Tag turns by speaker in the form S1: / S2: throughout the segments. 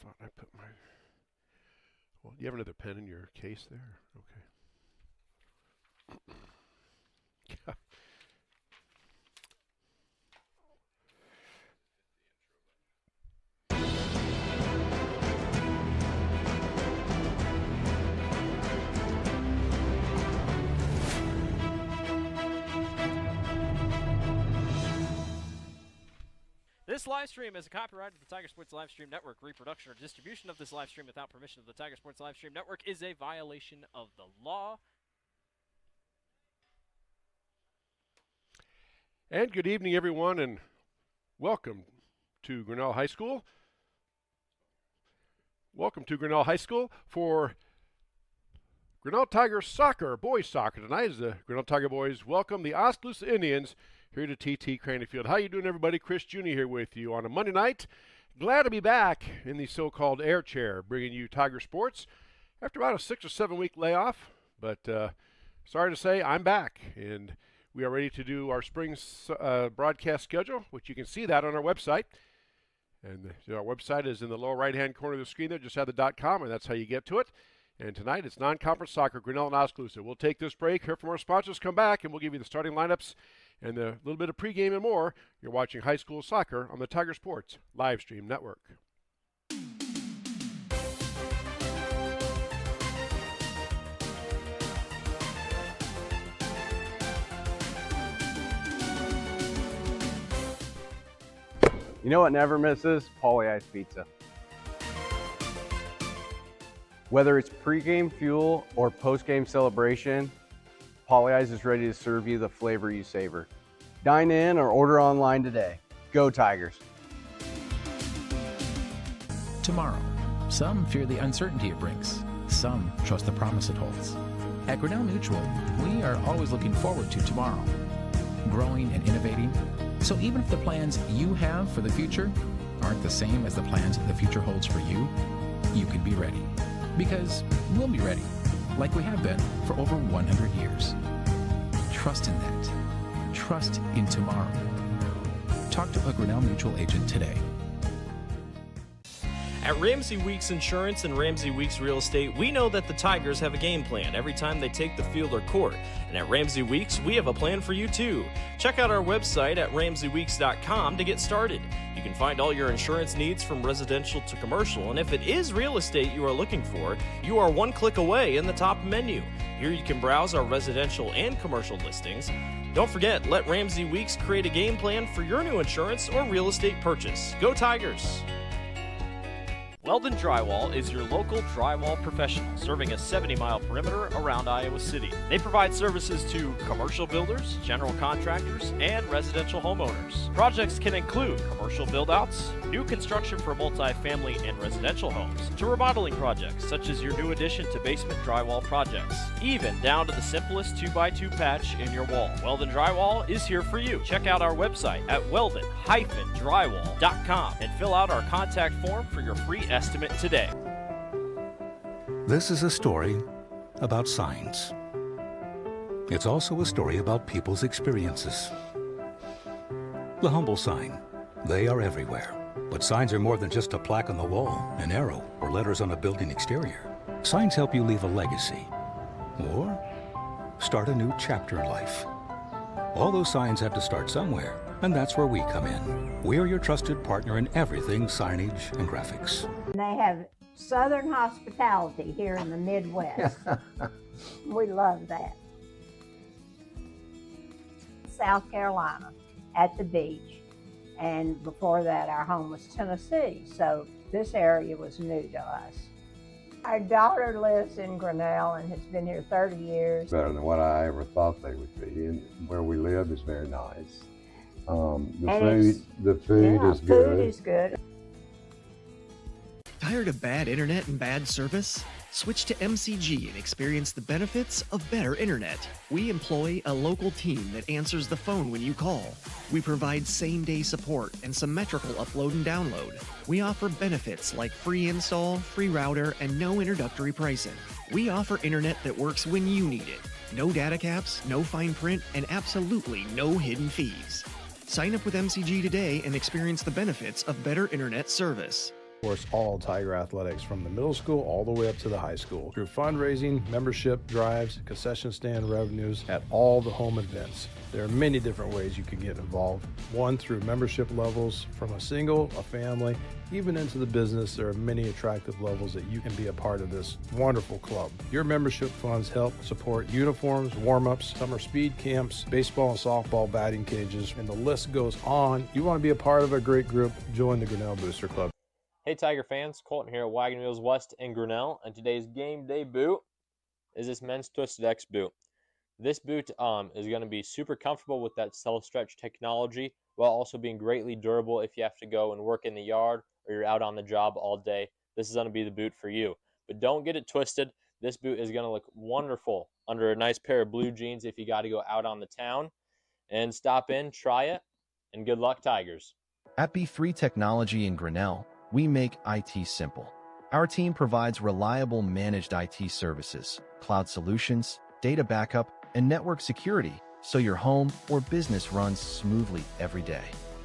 S1: thought I put my... Well, do you have another pen in your case there? Okay.
S2: This live stream is a copyright of the Tiger Sports Livestream Network. Reproduction or distribution of this live stream without permission of the Tiger Sports Livestream Network is a violation of the law.
S1: And good evening, everyone, and welcome to Grinnell High School. Welcome to Grinnell High School for Grinnell Tigers soccer, boys soccer. Tonight is the Grinnell Tiger boys welcome the Oskaloosa Indians here to TT Craney Field. How you doing, everybody? Chris Jr. here with you on a Monday night. Glad to be back in the so-called air chair, bringing you Tiger sports after about a 6 or 7 week layoff. But sorry to say, I'm back, and we are ready to do our spring broadcast schedule, which you can see that on our website. And our website is in the lower right-hand corner of the screen there. Just have the .com, and that's how you get to it. And tonight it's non-conference soccer, Grinnell and Oskaloosa. We'll take this break, hear from our sponsors, come back, and we'll give you the starting lineups and a little bit of pregame and more. You're watching high school soccer on the Tiger Sports Livestream Network.
S3: You know what never misses? Pauly Ice Pizza. Whether it's pregame fuel or postgame celebration, Pauly Ice is ready to serve you the flavor you savor. Dine in or order online today. Go Tigers.
S4: Tomorrow, some fear the uncertainty it brings. Some trust the promise it holds. At Grinnell Mutual, we are always looking forward to tomorrow, growing and innovating. So even if the plans you have for the future aren't the same as the plans the future holds for you, you can be ready. Because we'll be ready, like we have been for over 100 years. Trust in that. Trust in tomorrow. Talk to a Grinnell Mutual agent today.
S2: At Ramsey Weeks Insurance and Ramsey Weeks Real Estate, we know that the Tigers have a game plan every time they take the field or court. And at Ramsey Weeks, we have a plan for you too. Check out our website at RamseyWeeks.com to get started. You can find all your insurance needs from residential to commercial, and if it is real estate you are looking for, you are one click away in the top menu. Here you can browse our residential and commercial listings. Don't forget, let Ramsey Weeks create a game plan for your new insurance or real estate purchase. Go Tigers! Weldon Drywall is your local drywall professional, serving a 70-mile perimeter around Iowa City. They provide services to commercial builders, general contractors, and residential homeowners. Projects can include commercial build-outs, new construction for multi-family and residential homes, to remodeling projects such as your new addition to basement drywall projects, even down to the simplest 2x2 patch in your wall. Weldon Drywall is here for you. Check out our website at weldon-drywall.com and fill out our contact form for your free estimate today.
S5: This is a story about signs. It's also a story about people's experiences. The humble sign. They are everywhere. But signs are more than just a plaque on the wall, an arrow, or letters on a building exterior. Signs help you leave a legacy or start a new chapter in life. All those signs have to start somewhere, and that's where we come in. We're your trusted partner in everything signage and graphics.
S6: They have Southern hospitality here in the Midwest. We love that. South Carolina at the beach, and before that our home was Tennessee, so this area was new to us. Our daughter lives in Grinnell and has been here 30 years.
S7: Better than what I ever thought they would be, and where we live is very nice. The food is good.
S6: Food is good.
S8: Tired of bad internet and bad service? Switch to MCG and experience the benefits of better internet. We employ a local team that answers the phone when you call. We provide same-day support and symmetrical upload and download. We offer benefits like free install, free router, and no introductory pricing. We offer internet that works when you need it. No data caps, no fine print, and absolutely no hidden fees. Sign up with MCG today and experience the benefits of better internet service.
S9: Of course, all Tiger athletics from the middle school all the way up to the high school through fundraising, membership drives, concession stand revenues at all the home events. There are many different ways you can get involved. One, through membership levels from a single, a family, even into the business. There are many attractive levels that you can be a part of this wonderful club. Your membership funds help support uniforms, warm-ups, summer speed camps, baseball and softball batting cages, and the list goes on. You want to be a part of a great group, join the Grinnell Booster Club.
S2: Hey Tiger fans, Colton here at Wagon Wheels West in Grinnell, and today's game day boot is this men's Twisted X boot. This boot is going to be super comfortable with that self-stretch technology while also being greatly durable if you have to go and work in the yard or you're out on the job all day. This is going to be the boot for you. But don't get it twisted. This boot is going to look wonderful under a nice pair of blue jeans if you got to go out on the town. And stop in, try it, and good luck, Tigers.
S10: At B3 Technology in Grinnell, we make IT simple. Our team provides reliable managed IT services, cloud solutions, data backup, and network security so your home or business runs smoothly every day.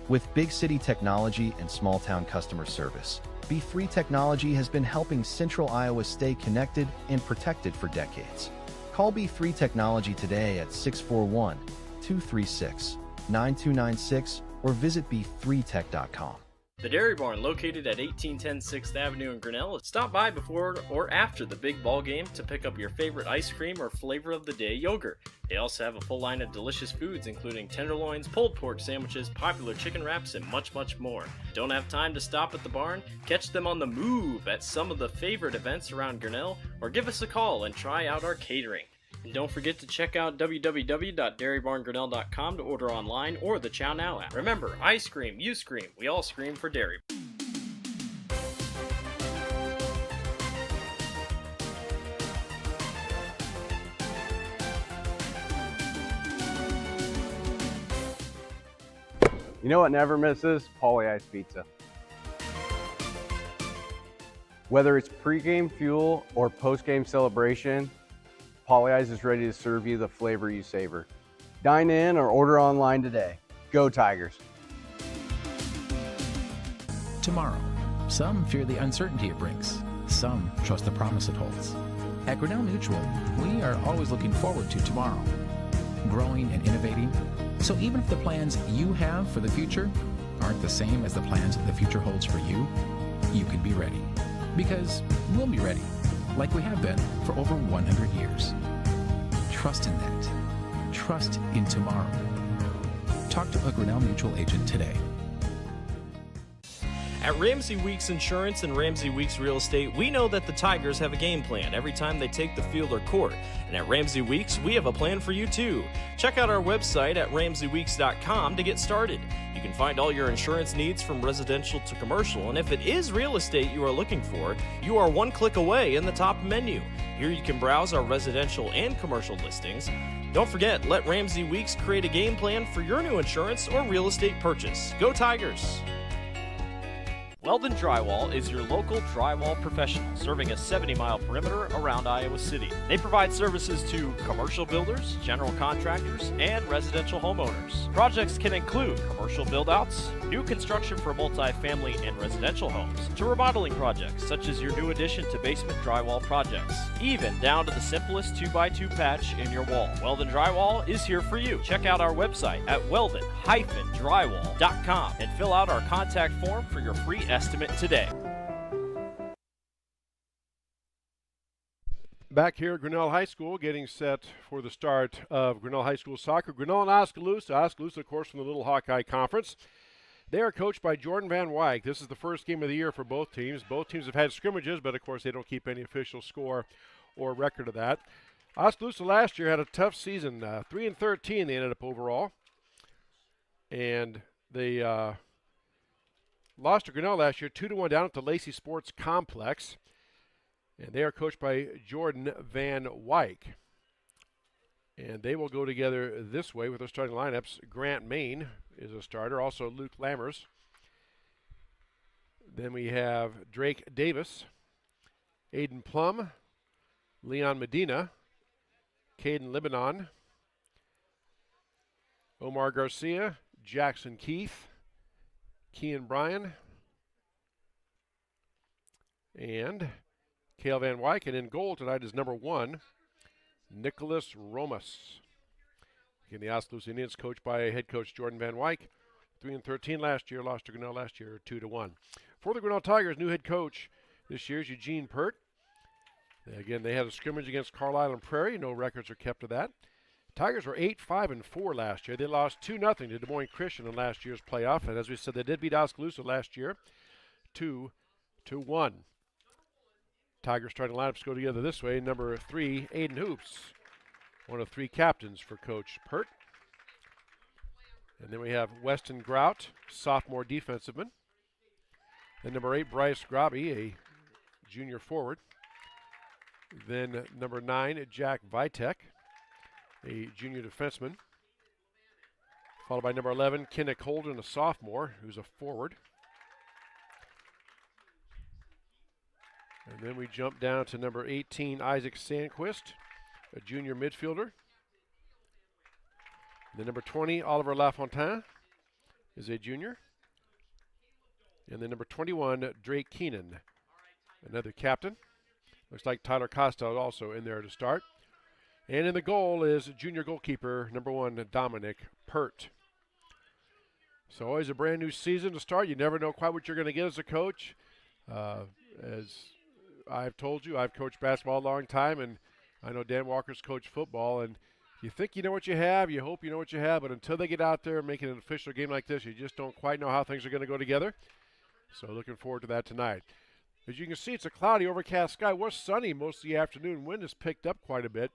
S10: With big city technology and small town customer service, B3 Technology has been helping Central Iowa stay connected and protected for decades. Call B3 Technology today at 641-236-9296 or visit b3tech.com.
S2: The Dairy Barn, located at 1810 6th Avenue in Grinnell, stop by before or after the big ball game to pick up your favorite ice cream or flavor of the day yogurt. They also have a full line of delicious foods, including tenderloins, pulled pork sandwiches, popular chicken wraps, and much, much more. Don't have time to stop at the barn? Catch them on the move at some of the favorite events around Grinnell, or give us a call and try out our catering. And don't forget to check out www.dairybarngrinnell.com to order online or the Chow Now app. Remember, I scream, you scream, we all scream for dairy.
S3: You know what never misses? Paulie Ice Pizza. Whether it's pregame fuel or postgame celebration, Paulie Ice is ready to serve you the flavor you savor. Dine in or order online today. Go Tigers!
S4: Tomorrow, some fear the uncertainty it brings. Some trust the promise it holds. At Grinnell Mutual, we are always looking forward to tomorrow, growing and innovating. So even if the plans you have for the future aren't the same as the plans the future holds for you, you can be ready. Because we'll be ready, like we have been for over 100 years. Trust in that. Trust in tomorrow. Talk to a Grinnell Mutual agent today.
S2: At Ramsey Weeks Insurance and Ramsey Weeks Real Estate, we know that the Tigers have a game plan every time they take the field or court. And at Ramsey Weeks, we have a plan for you too. Check out our website at ramseyweeks.com to get started. You can find all your insurance needs from residential to commercial, and if it is real estate you are looking for, you are one click away in the top menu. Here you can browse our residential and commercial listings. Don't forget, let Ramsey Weeks create a game plan for your new insurance or real estate purchase. Go Tigers! Weldon Drywall is your local drywall professional, serving a 70-mile perimeter around Iowa City. They provide services to commercial builders, general contractors, and residential homeowners. Projects can include commercial build-outs, new construction for multi-family and residential homes, to remodeling projects such as your new addition to basement drywall projects, even down to the simplest 2x2 patch in your wall. Weldon Drywall is here for you. Check out our website at weldon-drywall.com and fill out our contact form for your free estimate today.
S1: Back here at Grinnell High School, getting set for the start of Grinnell High School soccer. Grinnell and Oskaloosa. Oskaloosa, of course, from the Little Hawkeye Conference. They are coached by Jordan Van Wyk. This is the first game of the year for both teams. Both teams have had scrimmages, but of course they don't keep any official score or record of that. Oskaloosa last year had a tough season. 3-13 they ended up overall. And they lost to Grinnell last year, 2-1 down at the Lacey Sports Complex. And they are coached by Jordan Van Wyk. And they will go together this way with their starting lineups. Grant Main is a starter, also Luke Lammers. Then we have Drake Davis, Aiden Plum, Leon Medina, Caden Lebanon, Omar Garcia, Jackson Keith, Kean Bryan, and Cale Van Wyck. And in goal tonight is number 1, Nicholas Romas. Again, the Oskaloosa Indians coached by head coach Jordan Van Wyck. 3-13 last year, lost to Grinnell last year 2-1. For the Grinnell Tigers, new head coach this year is Eugene Pert. Again, they had a scrimmage against Carlisle and Prairie. No records are kept of that. Tigers were 8-5-4 last year. They lost 2-0 to Des Moines Christian in last year's playoff. And as we said, they did beat Oskaloosa last year 2-1. Tigers starting lineups go together this way. Number 3, Aiden Hoops, one of 3 captains for Coach Pert. And then we have Weston Grout, sophomore defensiveman. Then number 8, Bryce Grobby, a junior forward. Then number 9, Jack Vitek, a junior defenseman. Followed by number 11, Kinnick Holden, a sophomore, who's a forward. And then we jump down to number 18, Isaac Sandquist, a junior midfielder. And then number 20, Oliver Lafontaine, is a junior. And then number 21, Drake Keenan, another captain. Looks like Tyler Costa also in there to start. And in the goal is junior goalkeeper, number 1, Dominic Pert. So always a brand new season to start. You never know quite what you're going to get as a coach. As I've told you, I've coached basketball a long time, and I know Dan Walker's coached football. And you think you know what you have, you hope you know what you have, but until they get out there and make it an official game like this, you just don't quite know how things are going to go together. So looking forward to that tonight. As you can see, it's a cloudy, overcast sky. It was sunny most of the afternoon. Wind has picked up quite a bit.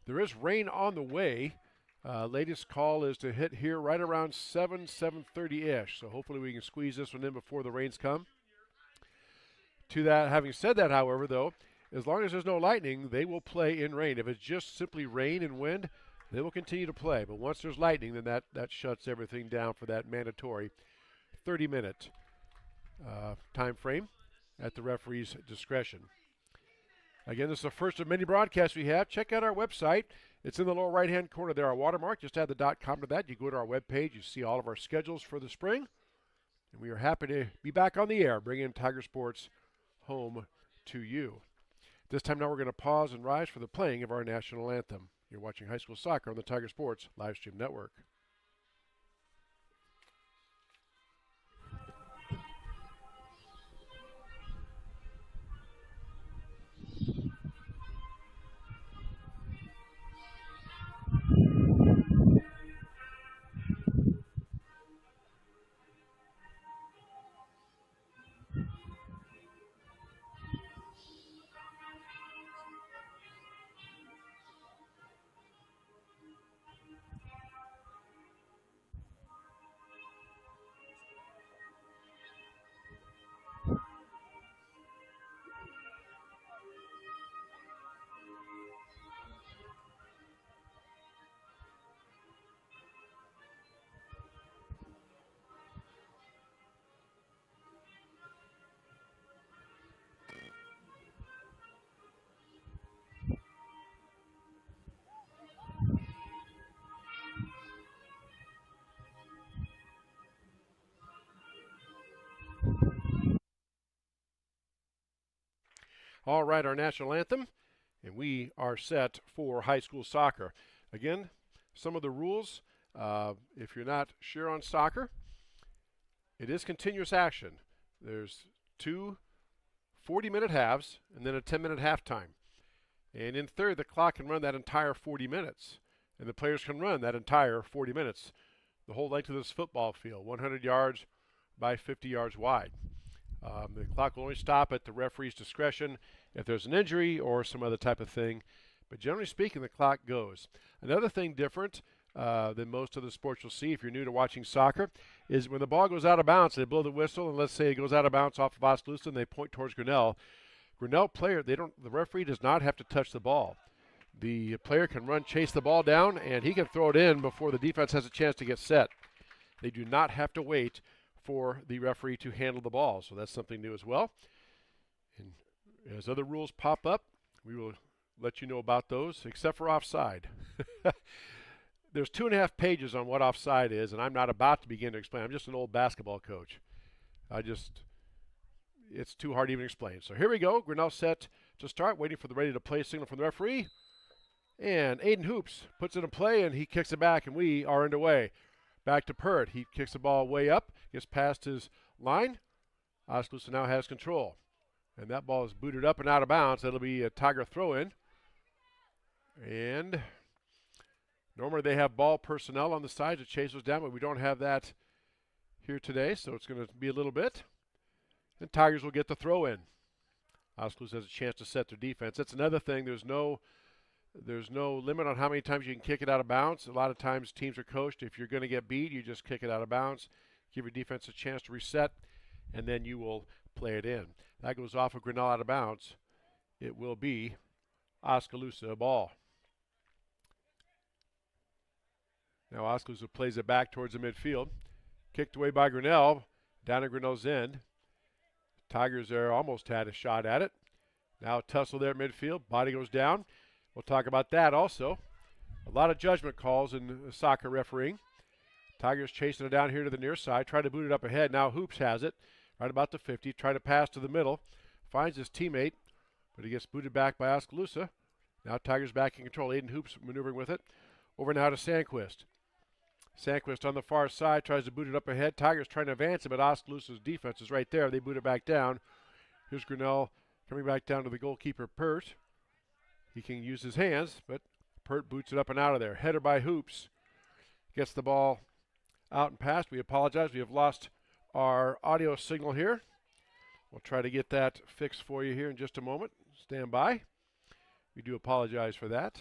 S1: There is rain on the way. Latest call is to hit here right around 7:30-ish. So hopefully we can squeeze this one in before the rains come. To that, having said that, however, though, as long as there's no lightning, they will play in rain. If it's just simply rain and wind, they will continue to play. But once there's lightning, then that shuts everything down for that mandatory 30-minute time frame at the referee's discretion. Again, this is the first of many broadcasts we have. Check out our website. It's in the lower right-hand corner there, our watermark. Just add the .com to that. You go to our webpage. You see all of our schedules for the spring. And we are happy to be back on the air, bringing Tiger Sports home to you. This time now we're going to pause and rise for the playing of our national anthem. You're watching high school soccer on the Tiger Sports live stream network. All right, our national anthem, and we are set for high school soccer. Again, some of the rules, if you're not sure on soccer, it is continuous action. There's 2 40-minute halves and then a 10-minute halftime. And in third, the clock can run that entire 40 minutes, and the players can run that entire 40 minutes, the whole length of this football field, 100 yards by 50 yards wide. The clock will only stop at the referee's discretion if there's an injury or some other type of thing. But generally speaking, the clock goes. Another thing different than most of the sports you'll see if you're new to watching soccer is when the ball goes out of bounds, they blow the whistle, and let's say it goes out of bounds off of Oskaloosa and they point towards Grinnell. Grinnell player, the referee does not have to touch the ball. The player can run, chase the ball down, and he can throw it in before the defense has a chance to get set. They do not have to wait for the referee to handle the ball. So that's something new as well. And as other rules pop up, we will let you know about those, except for offside. There's 2.5 pages on what offside is, and I'm not about to begin to explain. I'm just an old basketball coach. it's too hard to even explain. So here we go. Grinnell set to start, waiting for the ready to play signal from the referee. And Aiden Hoops puts it in play, and he kicks it back, and we are underway. Back to Pert. He kicks the ball way up, gets past his line. Oskaloosa now has control. And that ball is booted up and out of bounds. That'll be a Tiger throw-in. And normally they have ball personnel on the side to chase those down, but we don't have that here today, so it's going to be a little bit. And Tigers will get the throw-in. Oskaloosa has a chance to set their defense. That's another thing. There's no limit on how many times you can kick it out of bounds. A lot of times teams are coached, if you're going to get beat, you just kick it out of bounds, give your defense a chance to reset, and then you will play it in. That goes off of Grinnell out of bounds. It will be Oskaloosa ball. Now Oskaloosa plays it back towards the midfield. Kicked away by Grinnell, down at Grinnell's end. Tigers there almost had a shot at it. Now tussle there at midfield. Body goes down. We'll talk about that also. A lot of judgment calls in soccer refereeing. Tigers chasing it down here to the near side. Try to boot it up ahead. Now Hoops has it. Right about the 50. Try to pass to the middle. Finds his teammate, but he gets booted back by Oskaloosa. Now Tigers back in control. Aiden Hoops maneuvering with it. Over now to Sandquist. Sandquist on the far side tries to boot it up ahead. Tigers trying to advance it, but Oskaloosa's defense is right there. They boot it back down. Here's Grinnell coming back down to the goalkeeper, Pert. He can use his hands, but Pert boots it up and out of there. Header by Hoops. Gets the ball out and past. We apologize. We have lost our audio signal here. We'll try to get that fixed for you here in just a moment. Stand by. We do apologize for that.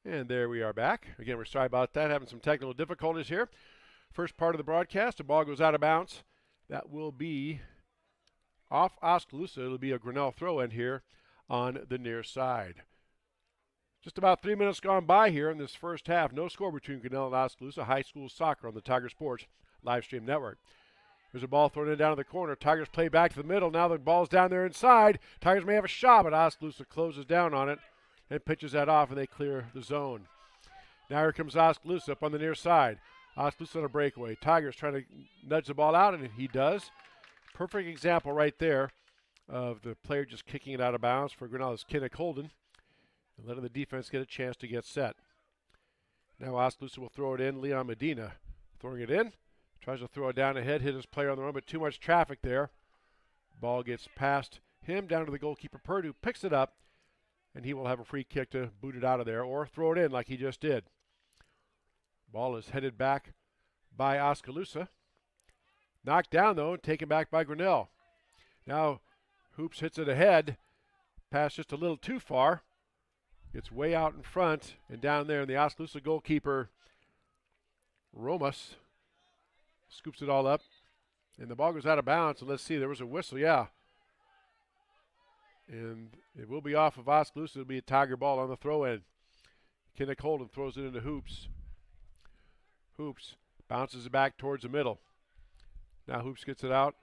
S1: And there we are back. Again, we're sorry about that, having some technical difficulties here. First part of the broadcast, the ball goes out of bounds. That will be off Oskaloosa. It'll be a Grinnell throw-in here on the near side. Just about 3 minutes gone by here in this first half. No score between Grinnell and Oskaloosa. High school soccer on the Tiger Sports live stream network. There's a ball thrown in down to the corner. Tigers play back to the middle. Now the ball's down there inside. Tigers may have a shot, but Oskaloosa closes down on it and pitches that off, and they clear the zone. Now here comes Oskaloosa up on the near side. Oskaloosa on a breakaway. Tigers trying to nudge the ball out, and he does. Perfect example right there of the player just kicking it out of bounds for Grinnell is Kinnick Holden, and letting the defense get a chance to get set. Now Oskaloosa will throw it in. Leon Medina throwing it in. Tries to throw it down ahead, hit his player on the run, but too much traffic there. Ball gets past him down to the goalkeeper, Purdue, picks it up, and he will have a free kick to boot it out of there or throw it in like he just did. Ball is headed back by Oskaloosa. Knocked down, though, and taken back by Grinnell. Now Hoops hits it ahead. Pass just a little too far. Gets way out in front and down there, and the Oskaloosa goalkeeper, Romas, scoops it all up. And the ball goes out of bounds, and let's see, there was a whistle, yeah. And it will be off of Oskaloosa. It'll be a Tiger ball on the throw-in. Kinnick Holden throws it into Hoops. Hoops bounces it back towards the middle. Now Hoops gets it out.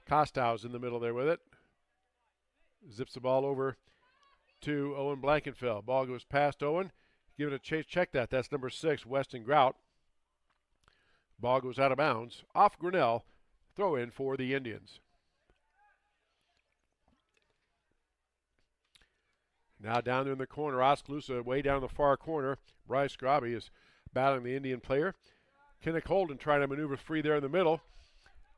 S1: Kostow's in the middle there with it. Zips the ball over to Owen Blankenfeld. Ball goes past Owen. Give it a chase. Check that. That's number 6, Weston Grout. Ball goes out of bounds. Off Grinnell. Throw in for the Indians. Now down there in the corner, Oskaloosa way down in the far corner. Bryce Grobby is battling the Indian player. Kinnick Holden trying to maneuver free there in the middle.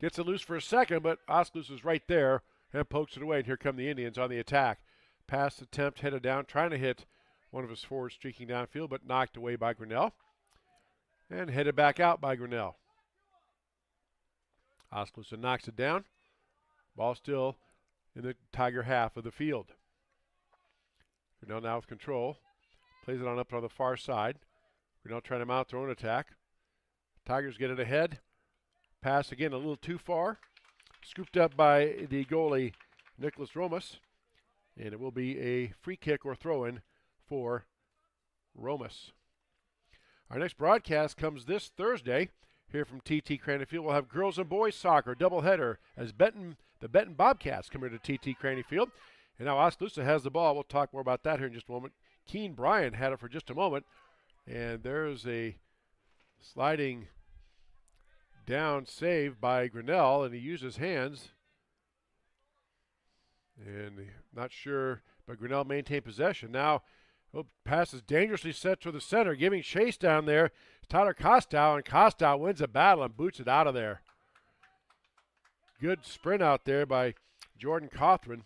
S1: Gets it loose for a second, but Oskaloosa's right there and pokes it away. And here come the Indians on the attack. Pass attempt headed down, trying to hit one of his forwards streaking downfield, but knocked away by Grinnell. And headed back out by Grinnell. Oskaloosa knocks it down. Ball still in the Tiger half of the field. Grinnell now with control. Plays it on up on the far side. Grinnell trying to mount their own attack. Tigers get it ahead. Pass again a little too far. Scooped up by the goalie, Nicholas Romas. And it will be a free kick or throw-in for Romas. Our next broadcast comes this Thursday here from TT Craney Field. We'll have girls and boys soccer doubleheader as the Benton Bobcats come here to TT Craney Field. And now Oskaloosa has the ball. We'll talk more about that here in just a moment. Keen Bryan had it for just a moment. And there's a sliding down save by Grinnell, and he used his hands. And not sure, but Grinnell maintained possession. Now, pass is dangerously set to the center, giving chase down there. Tyler Kostow, and Kostow wins a battle and boots it out of there. Good sprint out there by Jordan Cothran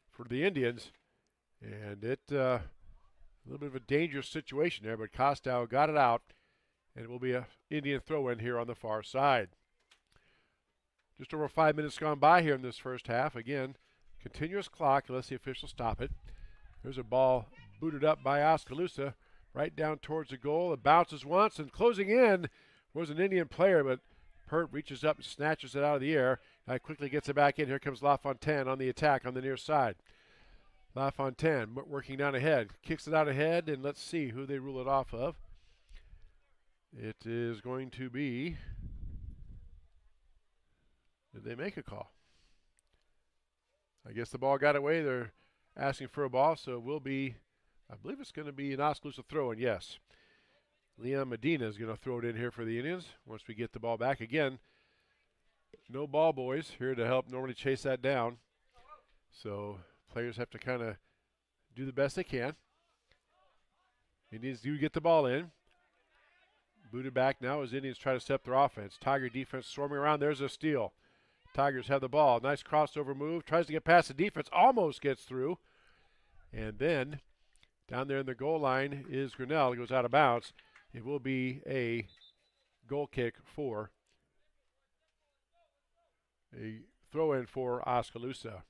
S1: for the Indians. And it, a little bit of a dangerous situation there, but Kostow got it out, and it will be an Indian throw-in here on the far side. Just over 5 minutes gone by here in this first half. Again, continuous clock unless the officials stop it. There's a ball booted up by Oskaloosa right down towards the goal. It bounces once, and closing in was an Indian player, but Pert reaches up and snatches it out of the air. Now quickly gets it back in. Here comes LaFontaine on the attack on the near side. LaFontaine working down ahead. Kicks it out ahead, and let's see who they rule it off of. It is going to be... Did they make a call? I guess the ball got away. They're asking for a ball, so it will be, I believe it's going to be an Oskaloosa throw-in, yes. Leon Medina is going to throw it in here for the Indians once we get the ball back. Again, no ball boys here to help normally chase that down. So players have to kind of do the best they can. Indians do get the ball in. Booted back now as Indians try to step their offense. Tiger defense swarming around. There's a steal. Tigers have the ball. Nice crossover move. Tries to get past the defense. Almost gets through. And then down there in the goal line is Grinnell. He goes out of bounds. It will be a goal kick for a throw-in for Oskaloosa.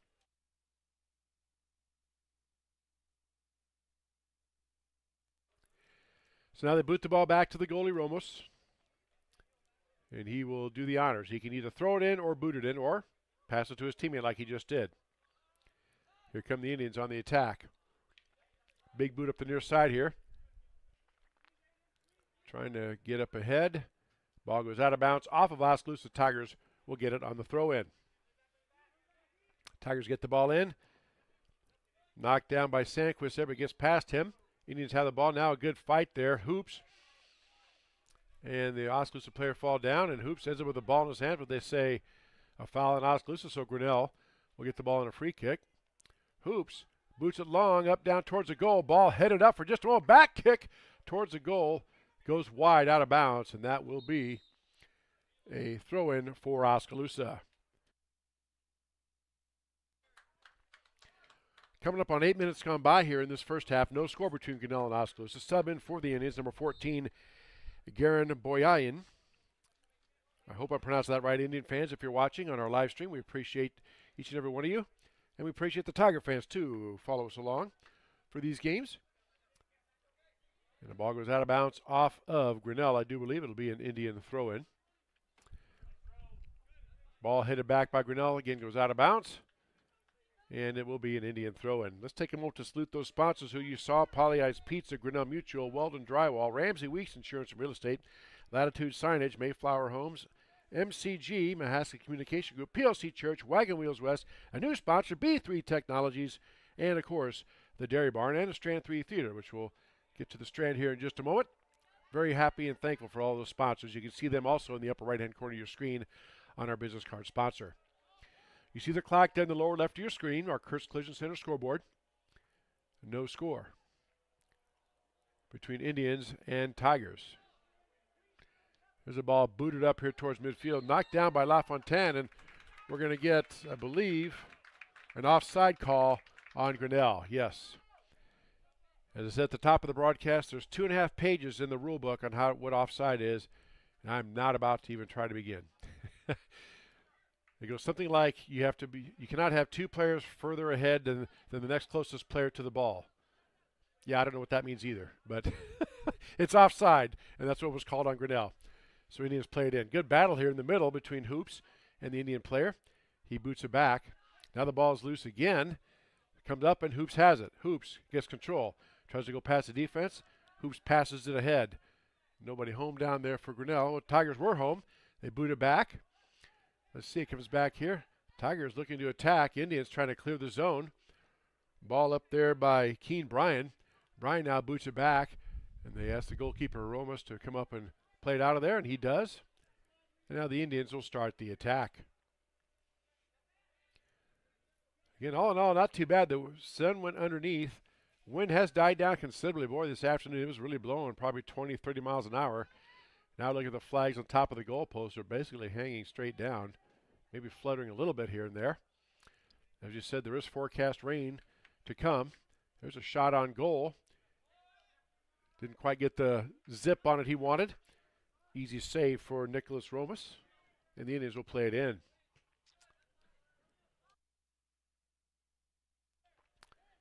S1: So now they boot the ball back to the goalie, Ramos. And he will do the honors. He can either throw it in or boot it in or pass it to his teammate like he just did. Here come the Indians on the attack. Big boot up the near side here. Trying to get up ahead. Ball goes out of bounds off of Oskaloosa. Tigers will get it on the throw-in. Tigers get the ball in. Knocked down by Sandquist there, but gets past him. Indians have the ball now. A good fight there. Hoops. And the Oskaloosa player fall down, and Hoops ends up with the ball in his hand, but they say a foul on Oskaloosa, so Grinnell will get the ball on a free kick. Hoops boots it long, up, down towards the goal. Ball headed up for just a moment. Back kick towards the goal. Goes wide, out of bounds, and that will be a throw-in for Oskaloosa. Coming up on 8 minutes gone by here in this first half. No score between Grinnell and Oskaloosa. Sub in for the Indians, number 14, Garen Boyayin. I hope I pronounced that right, Indian fans. If you're watching on our live stream, we appreciate each and every one of you. And we appreciate the Tiger fans, too, who follow us along for these games. And the ball goes out of bounds off of Grinnell. I do believe it'll be an Indian throw-in. Ball headed back by Grinnell. Again, goes out of bounds. And it will be an Indian throw-in. Let's take a moment to salute those sponsors who you saw. Polly-Eyes Pizza, Grinnell Mutual, Weldon Drywall, Ramsey Weeks Insurance and Real Estate, Latitude Signage, Mayflower Homes, MCG, Mahaska Communication Group, PLC Church, Wagon Wheels West, a new sponsor, B3 Technologies, and, of course, the Dairy Barn and the Strand 3 Theater, which we'll get to the Strand here in just a moment. Very happy and thankful for all those sponsors. You can see them also in the upper right-hand corner of your screen on our business card sponsor. You see the clock down the lower left of your screen, our Kurtz Collision Center scoreboard. No score between Indians and Tigers. There's a ball booted up here towards midfield, knocked down by LaFontaine, and we're going to get, I believe, an offside call on Grinnell. Yes. As I said at the top of the broadcast, there's 2.5 pages in the rule book on what offside is, and I'm not about to even try to begin. It goes something like you cannot have two players further ahead than the next closest player to the ball. Yeah, I don't know what that means either, but it's offside, and that's what was called on Grinnell. So Indians play it in. Good battle here in the middle between Hoops and the Indian player. He boots it back. Now the ball is loose again. Comes up, and Hoops has it. Hoops gets control. Tries to go past the defense. Hoops passes it ahead. Nobody home down there for Grinnell. Tigers were home. They boot it back. Let's see, it comes back here. Tigers looking to attack. Indians trying to clear the zone. Ball up there by Keen Bryan. Bryan now boots it back, and they ask the goalkeeper, Aromas, to come up and play it out of there, and he does. And now the Indians will start the attack. Again, all in all, not too bad. The sun went underneath. Wind has died down considerably. Boy, this afternoon it was really blowing, probably 20, 30 miles an hour. Now look at the flags on top of the goalposts. They're basically hanging straight down, maybe fluttering a little bit here and there. As you said, there is forecast rain to come. There's a shot on goal. Didn't quite get the zip on it he wanted. Easy save for Nicholas Romas, and the Indians will play it in.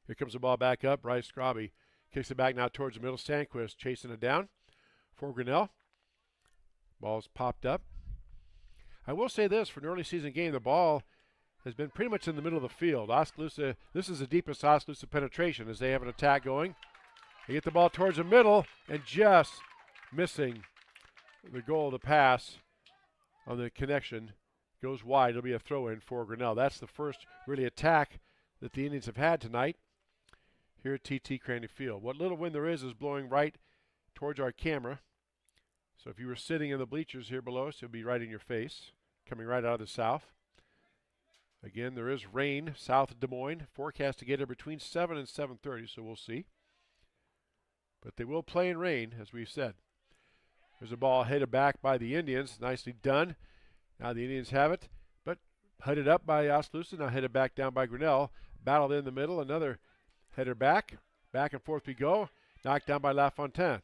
S1: Here comes the ball back up. Bryce Scrobby kicks it back now towards the middle. Sandquist chasing it down for Grinnell. Ball's popped up. I will say this, for an early season game, the ball has been pretty much in the middle of the field. Oskaloosa, this is the deepest Oskaloosa penetration as they have an attack going. They get the ball towards the middle and just missing the goal of the pass on the connection. Goes wide. It'll be a throw-in for Grinnell. That's the first really attack that the Indians have had tonight here at TT Craney Field. What little wind there is blowing right towards our camera. So if you were sitting in the bleachers here below us, it'll be right in your face, coming right out of the south. Again, there is rain south of Des Moines. Forecast to get it between 7 and 7:30, so we'll see. But they will play in rain, as we've said. There's a ball headed back by the Indians. Nicely done. Now the Indians have it, but headed up by Oskaloosa. Now headed back down by Grinnell. Battled in the middle. Another header back. Back and forth we go. Knocked down by LaFontaine.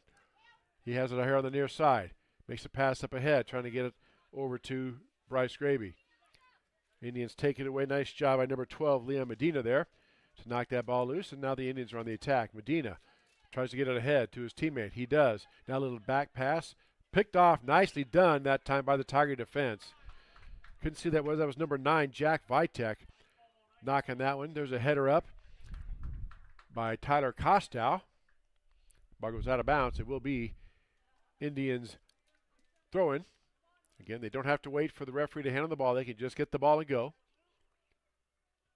S1: He has it here on the near side. Makes a pass up ahead, trying to get it over to Bryce Graby. Indians take it away. Nice job by number 12, Leon Medina there to knock that ball loose. And now the Indians are on the attack. Medina tries to get it ahead to his teammate. He does. Now a little back pass. Picked off. Nicely done that time by the Tiger defense. Couldn't see that was number 9, Jack Vitek, knocking that one. There's a header up by Tyler Kostow. Ball goes out of bounds. It will be Indians throwing. Again, they don't have to wait for the referee to handle the ball. They can just get the ball and go.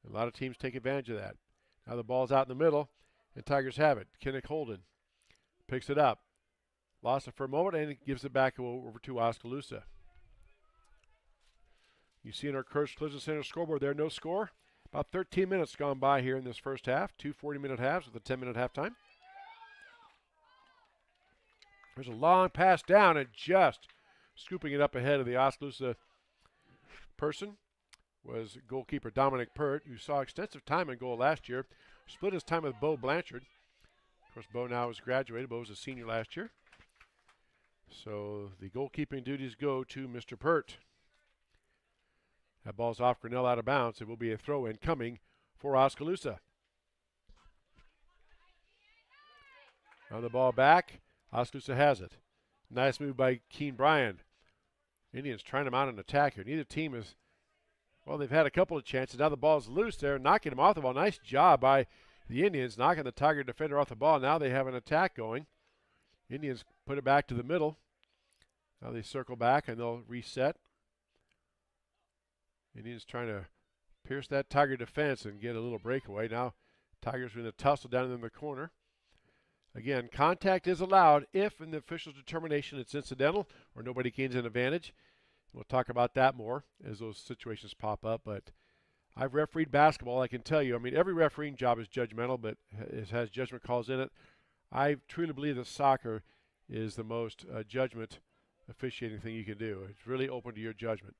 S1: A lot of teams take advantage of that. Now the ball's out in the middle, and Tigers have it. Kinnick Holden picks it up. Lost it for a moment, and gives it back over to Oskaloosa. You see in our Kurtz Collision Center scoreboard there, no score. About 13 minutes gone by here in this first half. 2 40-minute halves with a 10-minute halftime. There's a long pass down and just scooping it up ahead of the Oskaloosa person was goalkeeper Dominic Pert, who saw extensive time in goal last year. Split his time with Bo Blanchard. Of course, Bo now has graduated. Bo was a senior last year. So the goalkeeping duties go to Mr. Pert. That ball's off Grinnell out of bounds. It will be a throw-in coming for Oskaloosa. Now the ball back. Oskaloosa has it. Nice move by Keen Bryan. Indians trying to mount an attack here. Neither team is, well, they've had a couple of chances. Now the ball's loose there, knocking him off the ball. Nice job by the Indians, knocking the Tiger defender off the ball. Now they have an attack going. Indians put it back to the middle. Now they circle back and they'll reset. Indians trying to pierce that Tiger defense and get a little breakaway. Now Tigers are in a tussle down in the corner. Again, contact is allowed if, in the official's determination, it's incidental or nobody gains an advantage. We'll talk about that more as those situations pop up. But I've refereed basketball. I can tell you, I mean, every refereeing job is judgmental, but it has judgment calls in it. I truly believe that soccer is the most judgment officiating thing you can do. It's really open to your judgment.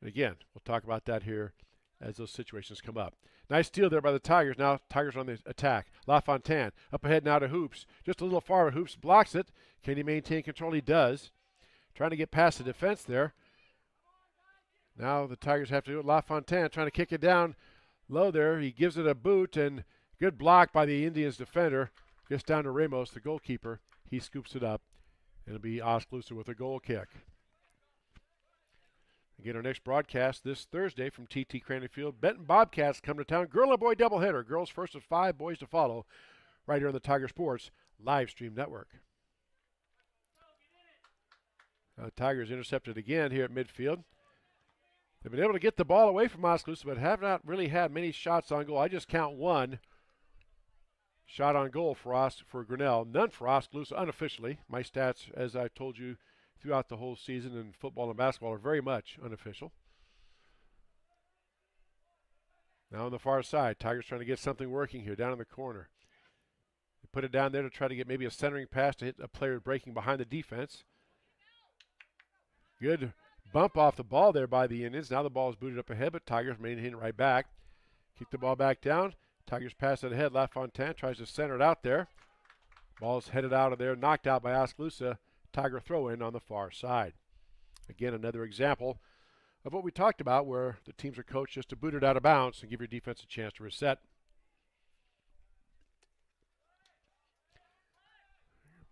S1: Again, we'll talk about that here as those situations come up. Nice steal there by the Tigers. Now Tigers on the attack. LaFontaine up ahead now to Hoops. Just a little far. Hoops blocks it. Can he maintain control? He does. Trying to get past the defense there. Now the Tigers have to do it. LaFontaine trying to kick it down low there. He gives it a boot, and good block by the Indians defender. Gets down to Ramos, the goalkeeper. He scoops it up. It'll be Oskaloosa with a goal kick. Again, our next broadcast this Thursday from TT Craney Field. Benton Bobcats come to town. Girl and boy doubleheader. Girls first at 5, boys to follow. Right here on the Tiger Sports live stream network. Tigers intercepted again here at midfield. They've been able to get the ball away from Oskaloosa, but have not really had many shots on goal. I just count one. shot on goal for Grinnell. None for Oskaloosa unofficially. My stats, as I told you throughout the whole season in football and basketball, are very much unofficial. Now on the far side, Tigers trying to get something working here down in the corner. They put it down there to try to get maybe a centering pass to hit a player breaking behind the defense. Good bump off the ball there by the Indians. Now the ball is booted up ahead, but Tigers maintain it right back. Kick the ball back down. Tigers pass it ahead. LaFontaine tries to center it out there. Ball's headed out of there, knocked out by Oskaloosa. Tiger throw in on the far side. Again, another example of what we talked about where the teams are coached just to boot it out of bounds and give your defense a chance to reset.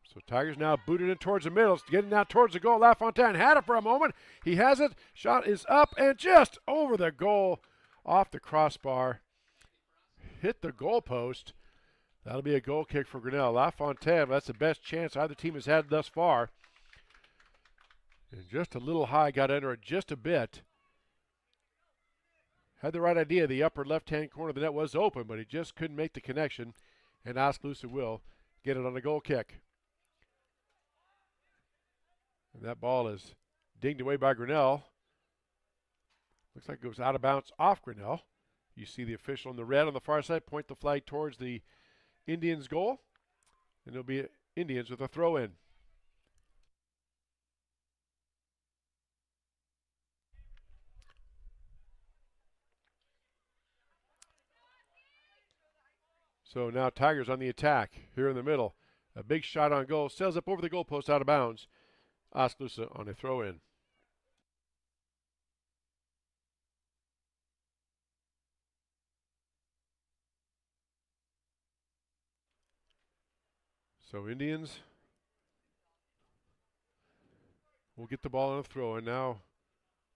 S1: So Tigers now booted in towards the middle. It's getting now towards the goal. LaFontaine had it for a moment. He has it. Shot is up and just over the goal, off the crossbar. Hit the goalpost. That'll be a goal kick for Grinnell. LaFontaine, that's the best chance either team has had thus far. And just a little high, got under it just a bit. Had the right idea. The upper left-hand corner of the net was open, but he just couldn't make the connection. And Oskaloosa will get it on a goal kick. And that ball is dinged away by Grinnell. Looks like it goes out of bounds off Grinnell. You see the official in the red on the far side point the flag towards the Indians' goal. And it'll be Indians with a throw-in. So now Tigers on the attack here in the middle. A big shot on goal. Sails up over the goalpost out of bounds. Oskaloosa on a throw-in. So Indians will get the ball on a throw, and now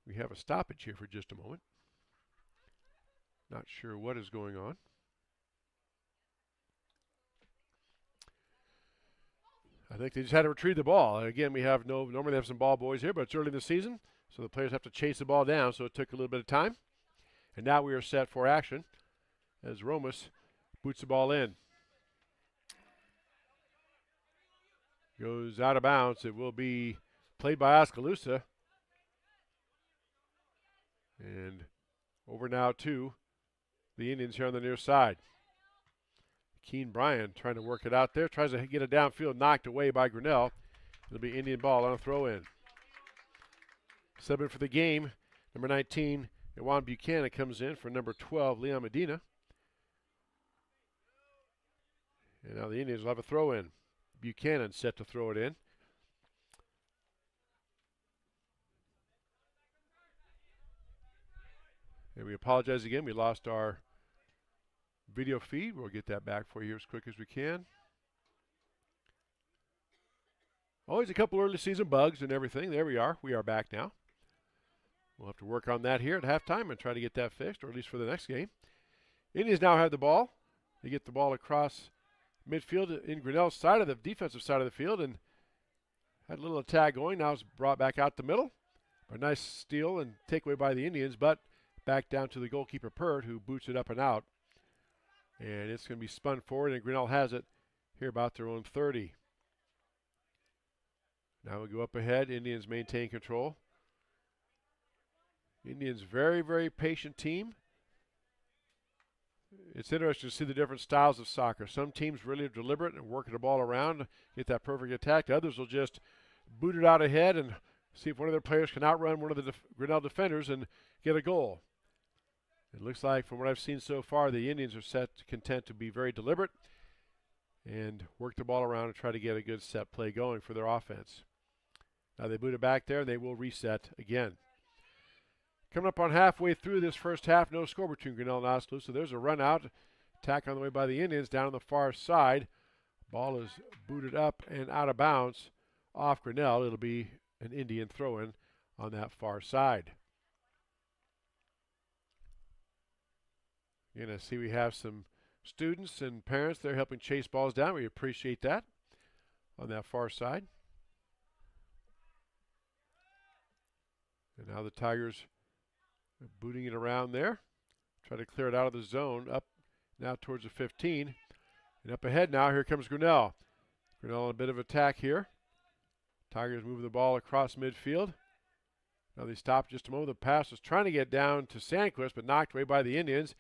S1: we have a stoppage here for just a moment. Not sure what is going on. I think they just had to retrieve the ball. Again, we have normally they have some ball boys here, but it's early in the season, so the players have to chase the ball down, so it took a little bit of time. And now we are set for action as Romas boots the ball in. Goes out of bounds. It will be played by Oskaloosa. And over now to the Indians here on the near side. Keen Bryan trying to work it out there. Tries to get it downfield, knocked away by Grinnell. It'll be Indian ball on a throw-in. Subbing for the game, number 19, Juan Buchanan comes in for number 12, Leon Medina. And now the Indians will have a throw-in. Buchanan set to throw it in. And we apologize again. We lost our video feed. We'll get that back for you as quick as we can. Always a couple early season bugs and everything. There we are. We are back now. We'll have to work on that here at halftime and try to get that fixed, or at least for the next game. Indians now have the ball. They get the ball across midfield in Grinnell's side of the defensive side of the field and had a little attack going. Now it's brought back out the middle. A nice steal and takeaway by the Indians, but back down to the goalkeeper Pert, who boots it up and out. And it's going to be spun forward, and Grinnell has it here about their own 30. Now we go up ahead. Indians maintain control. Indians very, very patient team. It's interesting to see the different styles of soccer. Some teams really are deliberate and working the ball around, get that perfect attack. Others will just boot it out ahead and see if one of their players can outrun one of the Grinnell defenders and get a goal. It looks like, from what I've seen so far, the Indians are content to be very deliberate and work the ball around and try to get a good set play going for their offense. Now they boot it back there, and they will reset again. Coming up on halfway through this first half, no score between Grinnell and Oskaloosa. So there's a run out, attack on the way by the Indians down on the far side. Ball is booted up and out of bounds off Grinnell. It'll be an Indian throw-in on that far side. Again, I see we have some students and parents there helping chase balls down. We appreciate that on that far side. And now the Tigers are booting it around there. Try to clear it out of the zone. Up now towards the 15. And up ahead now, here comes Grinnell. Grinnell on a bit of attack here. Tigers move the ball across midfield. Now they stop just a moment. The pass was trying to get down to Sandquist, but knocked away by the Indians,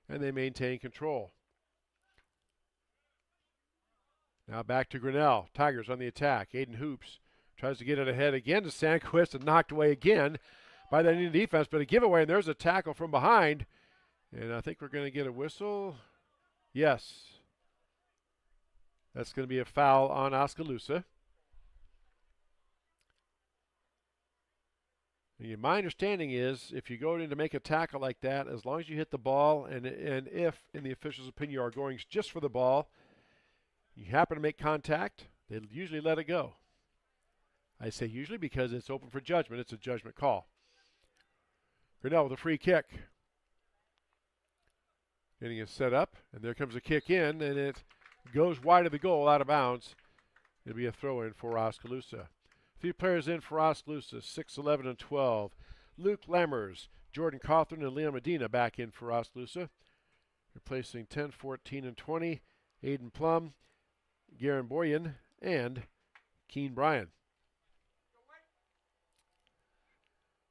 S1: and they maintain control. Now back to Grinnell. Tigers on the attack. Aiden Hoops tries to get it ahead again to Sandquist and knocked away again by that Indian defense, but a giveaway, and there's a tackle from behind. And I think we're going to get a whistle. Yes. That's going to be a foul on Oskaloosa. And my understanding is if you go in to make a tackle like that, as long as you hit the ball, and if, in the official's opinion, you are going just for the ball, you happen to make contact, they usually let it go. I say usually because it's open for judgment. It's a judgment call. Grinnell with a free kick. Getting it set up, and there comes a kick in, and it goes wide of the goal, out of bounds. It'll be a throw-in for Oskaloosa. 3 players in for Oskaloosa, 6, 11, and 12. Luke Lammers, Jordan Cawthorn, and Leon Medina back in for Oskaloosa. Replacing 10, 14, and 20, Aiden Plum, Garen Boyan, and Keen Bryan.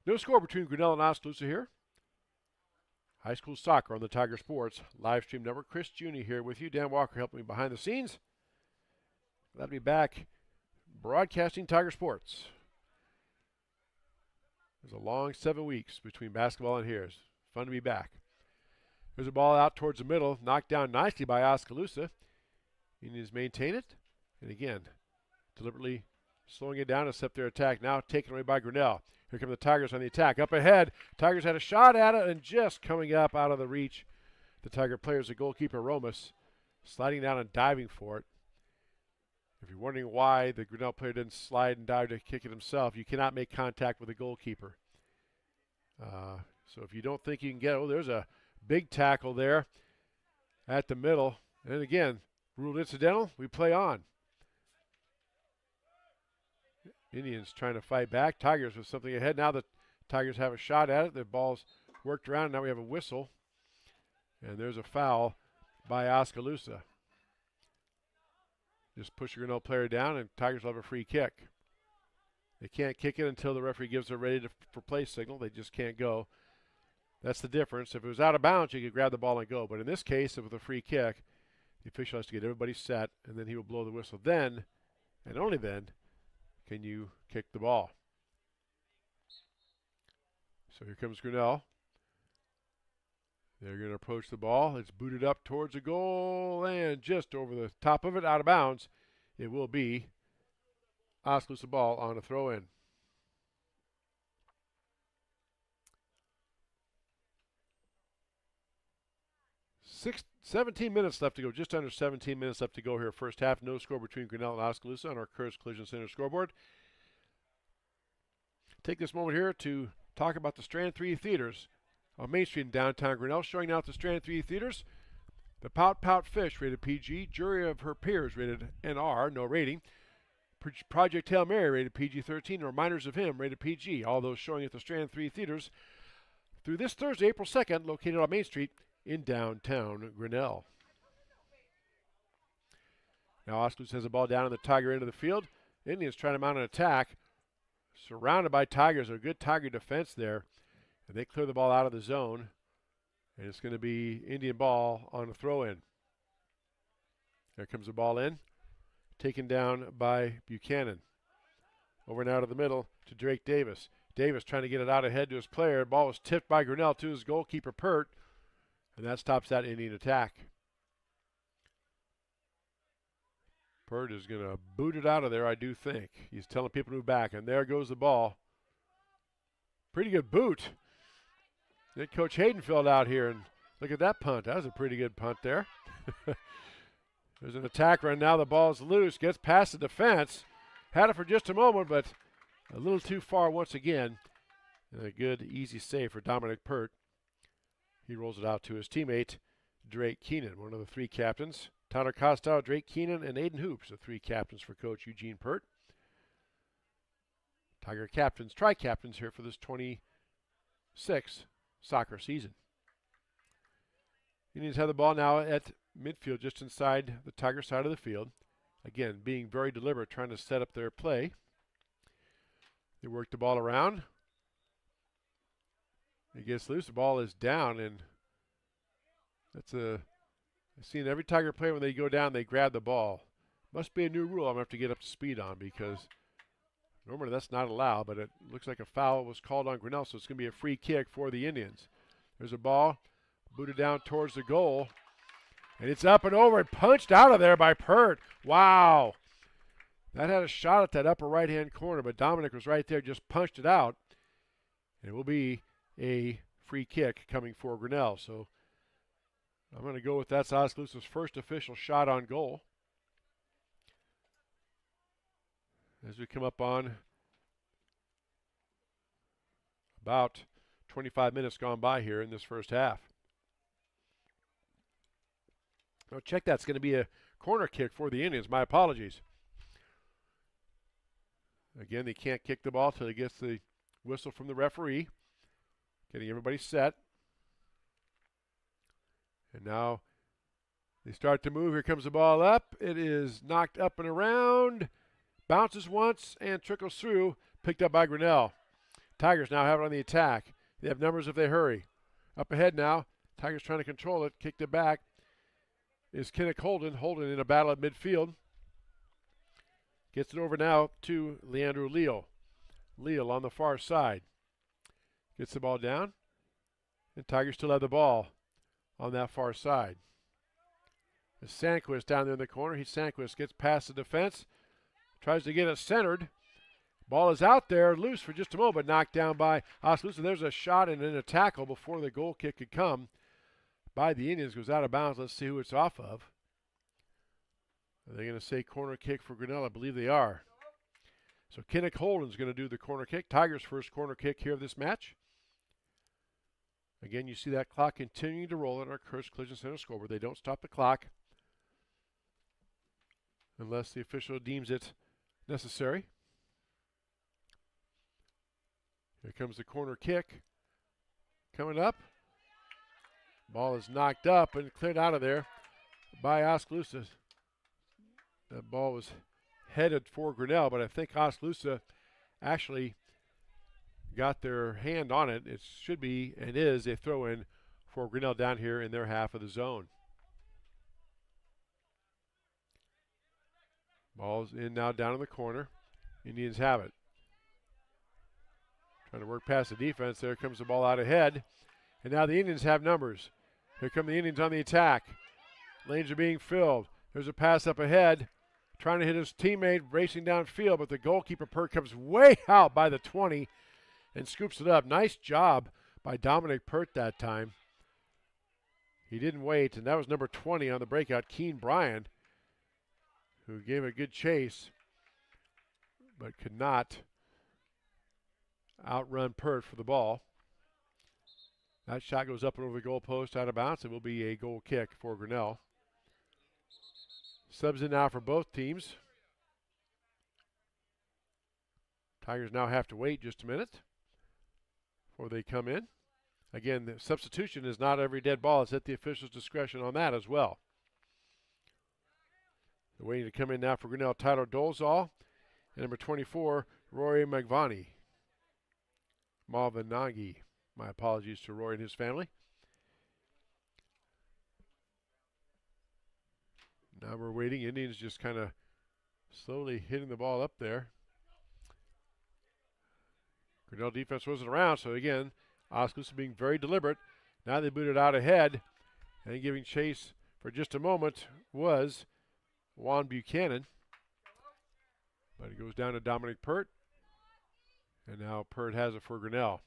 S1: No score between Grinnell and Oskaloosa here. High school soccer on the Tiger Sports live stream network. Chris Juni here with you. Dan Walker helping me behind the scenes. Glad to be back broadcasting Tiger Sports. There's a long 7 weeks between basketball and here. It's fun to be back. There's a ball out towards the middle, knocked down nicely by Oskaloosa. Indians maintain it, and again, deliberately slowing it down to step their attack. Now taken away by Grinnell. Here come the Tigers on the attack. Up ahead, Tigers had a shot at it, and just coming up out of the reach, the Tiger players, the goalkeeper Romas, sliding down and diving for it. If you're wondering why the Grinnell player didn't slide and dive to kick it himself, you cannot make contact with the goalkeeper. So if you don't think you can get it, there's a big tackle there at the middle. And again, ruled incidental, we play on. Indians trying to fight back. Tigers with something ahead. Now the Tigers have a shot at it. The ball's worked around. Now we have a whistle. And there's a foul by Oskaloosa. Just push the Grinnell player down, and Tigers will have a free kick. They can't kick it until the referee gives a ready for play signal. They just can't go. That's the difference. If it was out of bounds, you could grab the ball and go. But in this case, with a free kick, the official has to get everybody set, and then he will blow the whistle. Then, and only then, can you kick the ball. So here comes Grinnell. They're going to approach the ball. It's booted up towards the goal, and just over the top of it, out of bounds. It will be Oskaloosa ball on a throw-in. 17 minutes left to go, just under 17 minutes left to go here. First half, no score between Grinnell and Oskaloosa on our Curtis Collision Center scoreboard. Take this moment here to talk about the Strand 3 Theaters on Main Street in downtown Grinnell. Showing now at the Strand 3 Theaters, the Pout Pout Fish, rated PG, Jury of Her Peers, rated NR, no rating. Project Hail Mary, rated PG-13, Reminders of Him, rated PG. All those showing at the Strand 3 Theaters through this Thursday, April 2nd, located on Main Street in downtown Grinnell. Now Oskaloosa has the ball down in the Tiger end of the field. Indians trying to mount an attack. Surrounded by Tigers. A good Tiger defense there. And they clear the ball out of the zone. And it's going to be Indian ball on a throw-in. There comes the ball in. Taken down by Buchanan. Over now to the middle to Drake Davis. Davis trying to get it out ahead to his player. Ball was tipped by Grinnell to his goalkeeper, Pert. And that stops that Indian attack. Pert is going to boot it out of there, I do think. He's telling people to move back, and there goes the ball. Pretty good boot. Then Coach Haydenfield out here, and look at that punt. That was a pretty good punt there. There's an attack right now. The ball's loose. Gets past the defense. Had it for just a moment, but a little too far once again. And a good, easy save for Dominic Pert. He rolls it out to his teammate, Drake Keenan, one of the three captains. Tanner Costello, Drake Keenan, and Aiden Hoops, the three captains for Coach Eugene Pert. Tiger captains, tri-captains here for this 26 soccer season. Indians have the ball now at midfield just inside the Tiger side of the field. Again, being very deliberate, trying to set up their play. They work the ball around. It gets loose. The ball is down, and I've seen every Tiger player when they go down, they grab the ball. Must be a new rule I'm going to have to get up to speed on, because normally that's not allowed, but it looks like a foul was called on Grinnell, so it's going to be a free kick for the Indians. There's a ball booted down towards the goal, and it's up and over and punched out of there by Pert. Wow. That had a shot at that upper right-hand corner, but Dominic was right there, just punched it out. It will be a free kick coming for Grinnell. So I'm going to go with that's Oskaloosa's first official shot on goal. As we come up on about 25 minutes gone by here in this first half. Oh, check that. It's going to be a corner kick for the Indians. My apologies. Again, they can't kick the ball until he gets the whistle from the referee. Getting everybody set. And now they start to move. Here comes the ball up. It is knocked up and around. Bounces once and trickles through. Picked up by Grinnell. Tigers now have it on the attack. They have numbers if they hurry. Up ahead now. Tigers trying to control it. Kicked it back. Is Kinnick Holden. Holden in a battle at midfield. Gets it over now to Leandro Leal. Leal on the far side. Gets the ball down. And Tigers still have the ball on that far side. It's Sandquist down there in the corner. Sandquist gets past the defense. Tries to get it centered. Ball is out there, loose for just a moment, knocked down by Oskaloosa. There's a shot and then a tackle before the goal kick could come by the Indians. Goes out of bounds. Let's see who it's off of. Are they going to say corner kick for Grinnell? I believe they are. So Kinnick Holden's going to do the corner kick. Tigers' first corner kick here of this match. Again, you see that clock continuing to roll at our Curse Collision Center scoreboard. They don't stop the clock unless the official deems it necessary. Here comes the corner kick. Coming up. Ball is knocked up and cleared out of there by Oskaloosa. That ball was headed for Grinnell, but I think Oskaloosa actually got their hand on it. It should be and is a throw-in for Grinnell down here in their half of the zone. Ball's in now down in the corner. Indians have it. Trying to work past the defense. There comes the ball out ahead. And now the Indians have numbers. Here come the Indians on the attack. Lanes are being filled. There's a pass up ahead. Trying to hit his teammate, racing downfield, but the goalkeeper Pert comes way out by the 20 and scoops it up. Nice job by Dominic Pert that time. He didn't wait, and that was number 20 on the breakout, Keen Bryan, who gave a good chase, but could not outrun Pert for the ball. That shot goes up and over the goalpost out of bounds. It will be a goal kick for Grinnell. Subs in now for both teams. Tigers now have to wait just a minute before they come in. Again, the substitution is not every dead ball. It's at the official's discretion on that as well. They're waiting to come in now for Grinnell, Tyler Dolezal, and number 24, Rory Magvani. Malvanagi. My apologies to Rory and his family. Now we're waiting. Indians just kind of slowly hitting the ball up there. Grinnell defense wasn't around, so again, Oskaloosa being very deliberate. Now they boot it out ahead, and giving chase for just a moment was Juan Buchanan. But it goes down to Dominic Pert, and now Pert has it for Grinnell.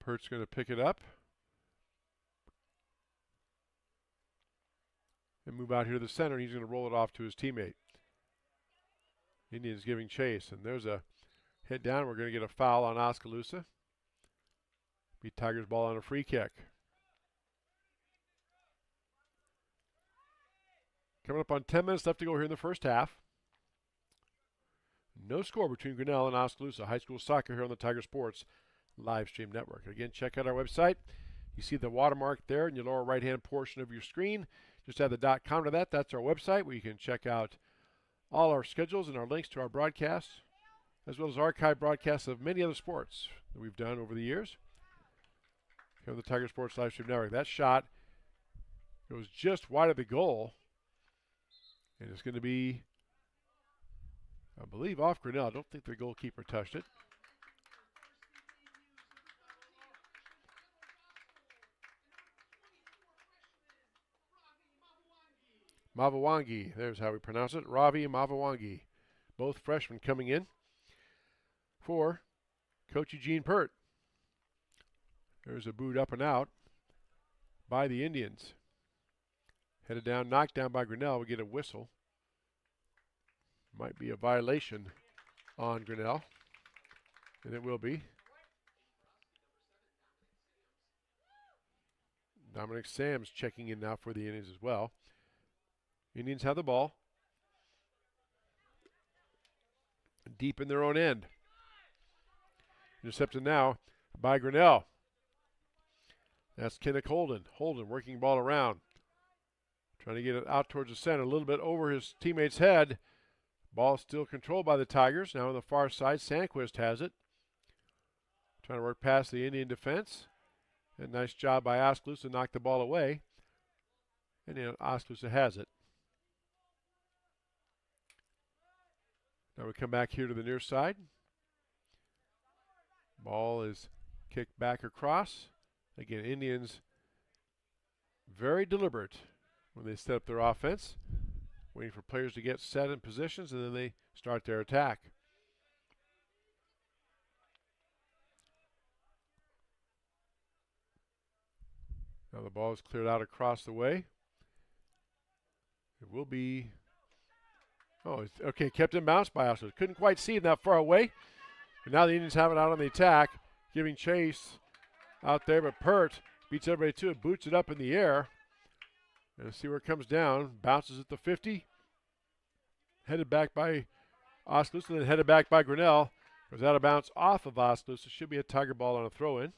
S1: Pert's going to pick it up and move out here to the center. He's going to roll it off to his teammate. Indians giving chase, and there's a hit down. We're going to get a foul on Oskaloosa. Be Tigers ball on a free kick. Coming up on 10 minutes left to go here in the first half. No score between Grinnell and Oskaloosa. High school soccer here on the Tiger Sports live stream network. Again, check out our website, You see the watermark there in your lower right-hand portion of your screen. Just add the .com to that. That's our website where you can check out all our schedules and our links to our broadcasts, as well as archive broadcasts of many other sports that we've done over the years here on the Tiger Sports Livestream Network. That shot goes just wide of the goal, and it's going to be, I believe, off Grinnell. I don't think the goalkeeper touched it. Mavuwangi, there's how we pronounce it. Ravi Mavuwangi, both freshmen coming in for Coach Eugene Pert. There's a boot up and out by the Indians. Headed down, knocked down by Grinnell. We get a whistle. Might be a violation on Grinnell, and it will be. Dominic Sams checking in now for the Indians as well. Indians have the ball deep in their own end. Intercepted now by Grinnell. That's Kenneth Holden. Holden working ball around. Trying to get it out towards the center, a little bit over his teammate's head. Ball still controlled by the Tigers. Now on the far side, Sandquist has it. Trying to work past the Indian defense. A nice job by Oskaloosa to knock the ball away. And Oskaloosa has it. Now we come back here to the near side. Ball is kicked back across. Again, Indians very deliberate when they set up their offense, waiting for players to get set in positions, and then they start their attack. Now the ball is cleared out across the way. It will be, okay, kept in bounds by Oskaloosa. Couldn't quite see it that far away. But now the Indians have it out on the attack, giving chase out there, but Pert beats everybody to it, boots it up in the air. And see where it comes down. Bounces at the 50. Headed back by Oskaloosa, then headed back by Grinnell. Goes out of bounds off of Oskaloosa. Should be a Tiger ball on a throw-in.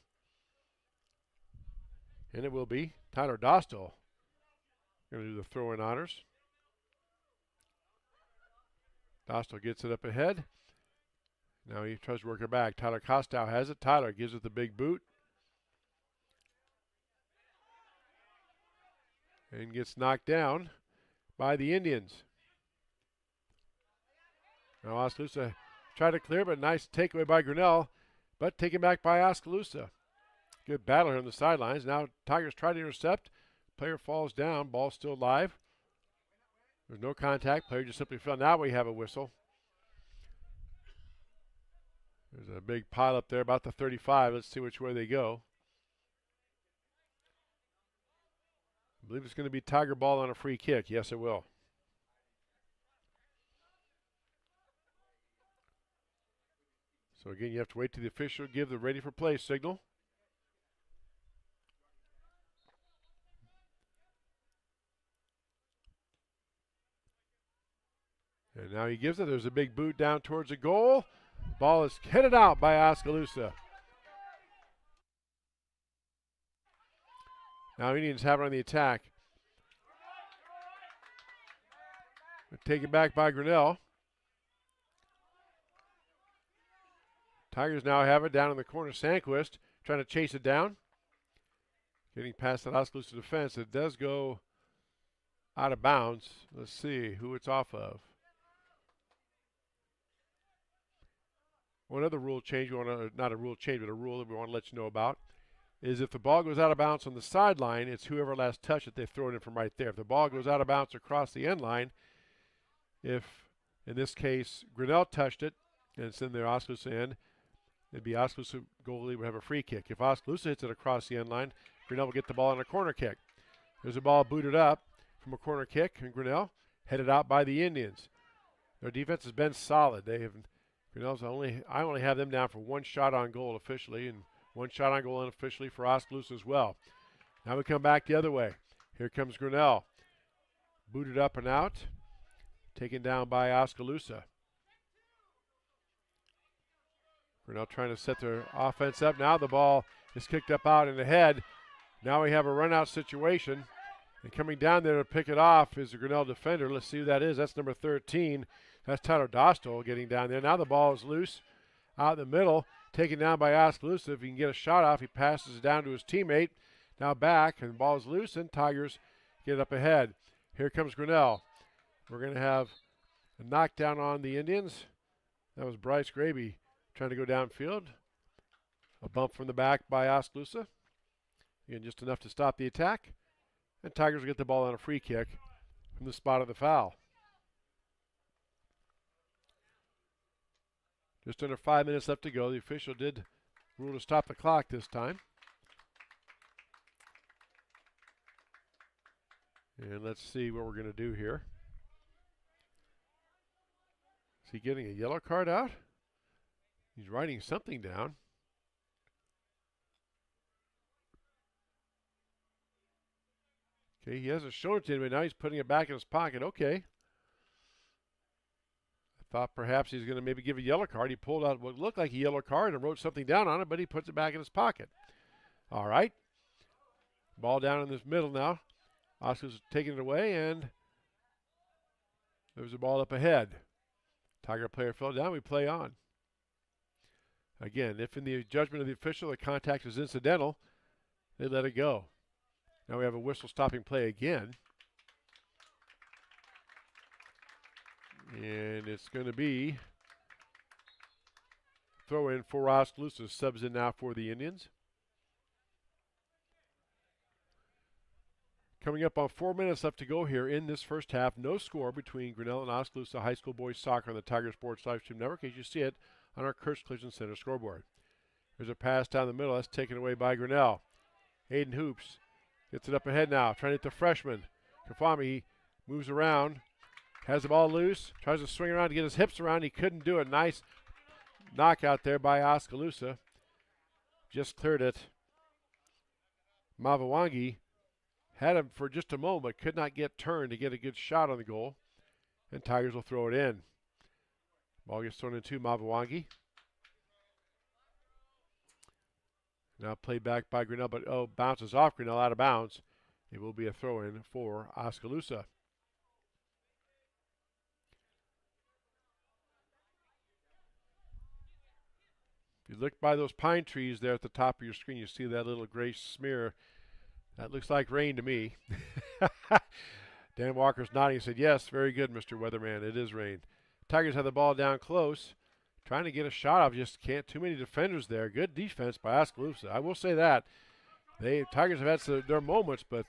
S1: And it will be Tyler Dostal going to do the throw-in honors. Dostal gets it up ahead. Now he tries to work it back. Tyler Kostow has it. Tyler gives it the big boot. And gets knocked down by the Indians. Now Oskaloosa tried to clear, but nice takeaway by Grinnell, but taken back by Oskaloosa. Good battle here on the sidelines. Now Tigers try to intercept. Player falls down. Ball still live. There's no contact. Player just simply fell. Now we have a whistle. There's a big pile up there about the 35. Let's see which way they go. I believe it's going to be Tiger ball on a free kick. Yes, it will. So again, you have to wait till the official give the ready for play signal. And now he gives it. There's a big boot down towards the goal. Ball is headed out by Oskaloosa. Now Indians have it on the attack. Taken back by Grinnell. Tigers now have it down in the corner. Sandquist trying to chase it down. Getting past that Oskaloosa defense. It does go out of bounds. Let's see who it's off of. One other rule change, not a rule change, but a rule that we want to let you know about, is if the ball goes out of bounds on the sideline, it's whoever last touched it, they throw it in from right there. If the ball goes out of bounds across the end line, if, in this case, Grinnell touched it, and it's in the Oskaloosa end, it'd be Oskaloosa goalie would have a free kick. If Oskaloosa hits it across the end line, Grinnell will get the ball on a corner kick. There's a ball booted up from a corner kick, and Grinnell headed out by the Indians. Their defense has been solid. Grinnell's I only have them down for one shot on goal officially, and one shot on goal unofficially for Oskaloosa as well. Now we come back the other way. Here comes Grinnell. Booted up and out. Taken down by Oskaloosa. Grinnell trying to set their offense up. Now the ball is kicked up out and ahead Now we have a run-out situation. And coming down there to pick it off is the Grinnell defender. Let's see who that is. That's number 13. That's Tyler Dostal getting down there. Now the ball is loose out in the middle, taken down by Oskaloosa. If he can get a shot off, he passes it down to his teammate. Now back, and the ball is loose, and Tigers get up ahead. Here comes Grinnell. We're going to have a knockdown on the Indians. That was Bryce Graby trying to go downfield. A bump from the back by Oskaloosa. Again, just enough to stop the attack. And Tigers will get the ball on a free kick from the spot of the foul. Just under 5 minutes left to go. The official did rule to stop the clock this time. And let's see what we're going to do here. Is he getting a yellow card out? He's writing something down. Okay, he hasn't shown it to anybody. Now he's putting it back in his pocket. Okay. I thought perhaps he's going to maybe give a yellow card. He pulled out what looked like a yellow card and wrote something down on it, but he puts it back in his pocket. All right. Ball down in this middle now. Oscar's taking it away, and there's a ball up ahead. Tiger player fell down. We play on. Again, if in the judgment of the official the contact is incidental, they let it go. Now we have a whistle stopping play again. And it's going to be throw in for Oskaloosa. Subs in now for the Indians. Coming up on 4 minutes left to go here in this first half. No score between Grinnell and Oskaloosa High School Boys Soccer on the Tiger Sports Livestream Network as you see it on our Kurtz Collision Center scoreboard. There's a pass down the middle. That's taken away by Grinnell. Aiden Hoops gets it up ahead now, trying to hit the freshman. Kafami moves around, has the ball loose, tries to swing around to get his hips around. He couldn't do it. Nice knockout there by Oskaloosa. Just cleared it. Mavawangi had him for just a moment, but could not get turned to get a good shot on the goal. And Tigers will throw it in. Ball gets thrown into Mavawangi. Now played back by Grinnell, but bounces off Grinnell out of bounds. It will be a throw-in for Oskaloosa. If you look by those pine trees there at the top of your screen, you see that little gray smear. That looks like rain to me. Dan Walker's nodding and said, yes, very good, Mr. Weatherman. It is rain. Tigers have the ball down close. Trying to get a shot off, just can't. Too many defenders there. Good defense by Oskaloosa. I will say that. Tigers have had their moments, but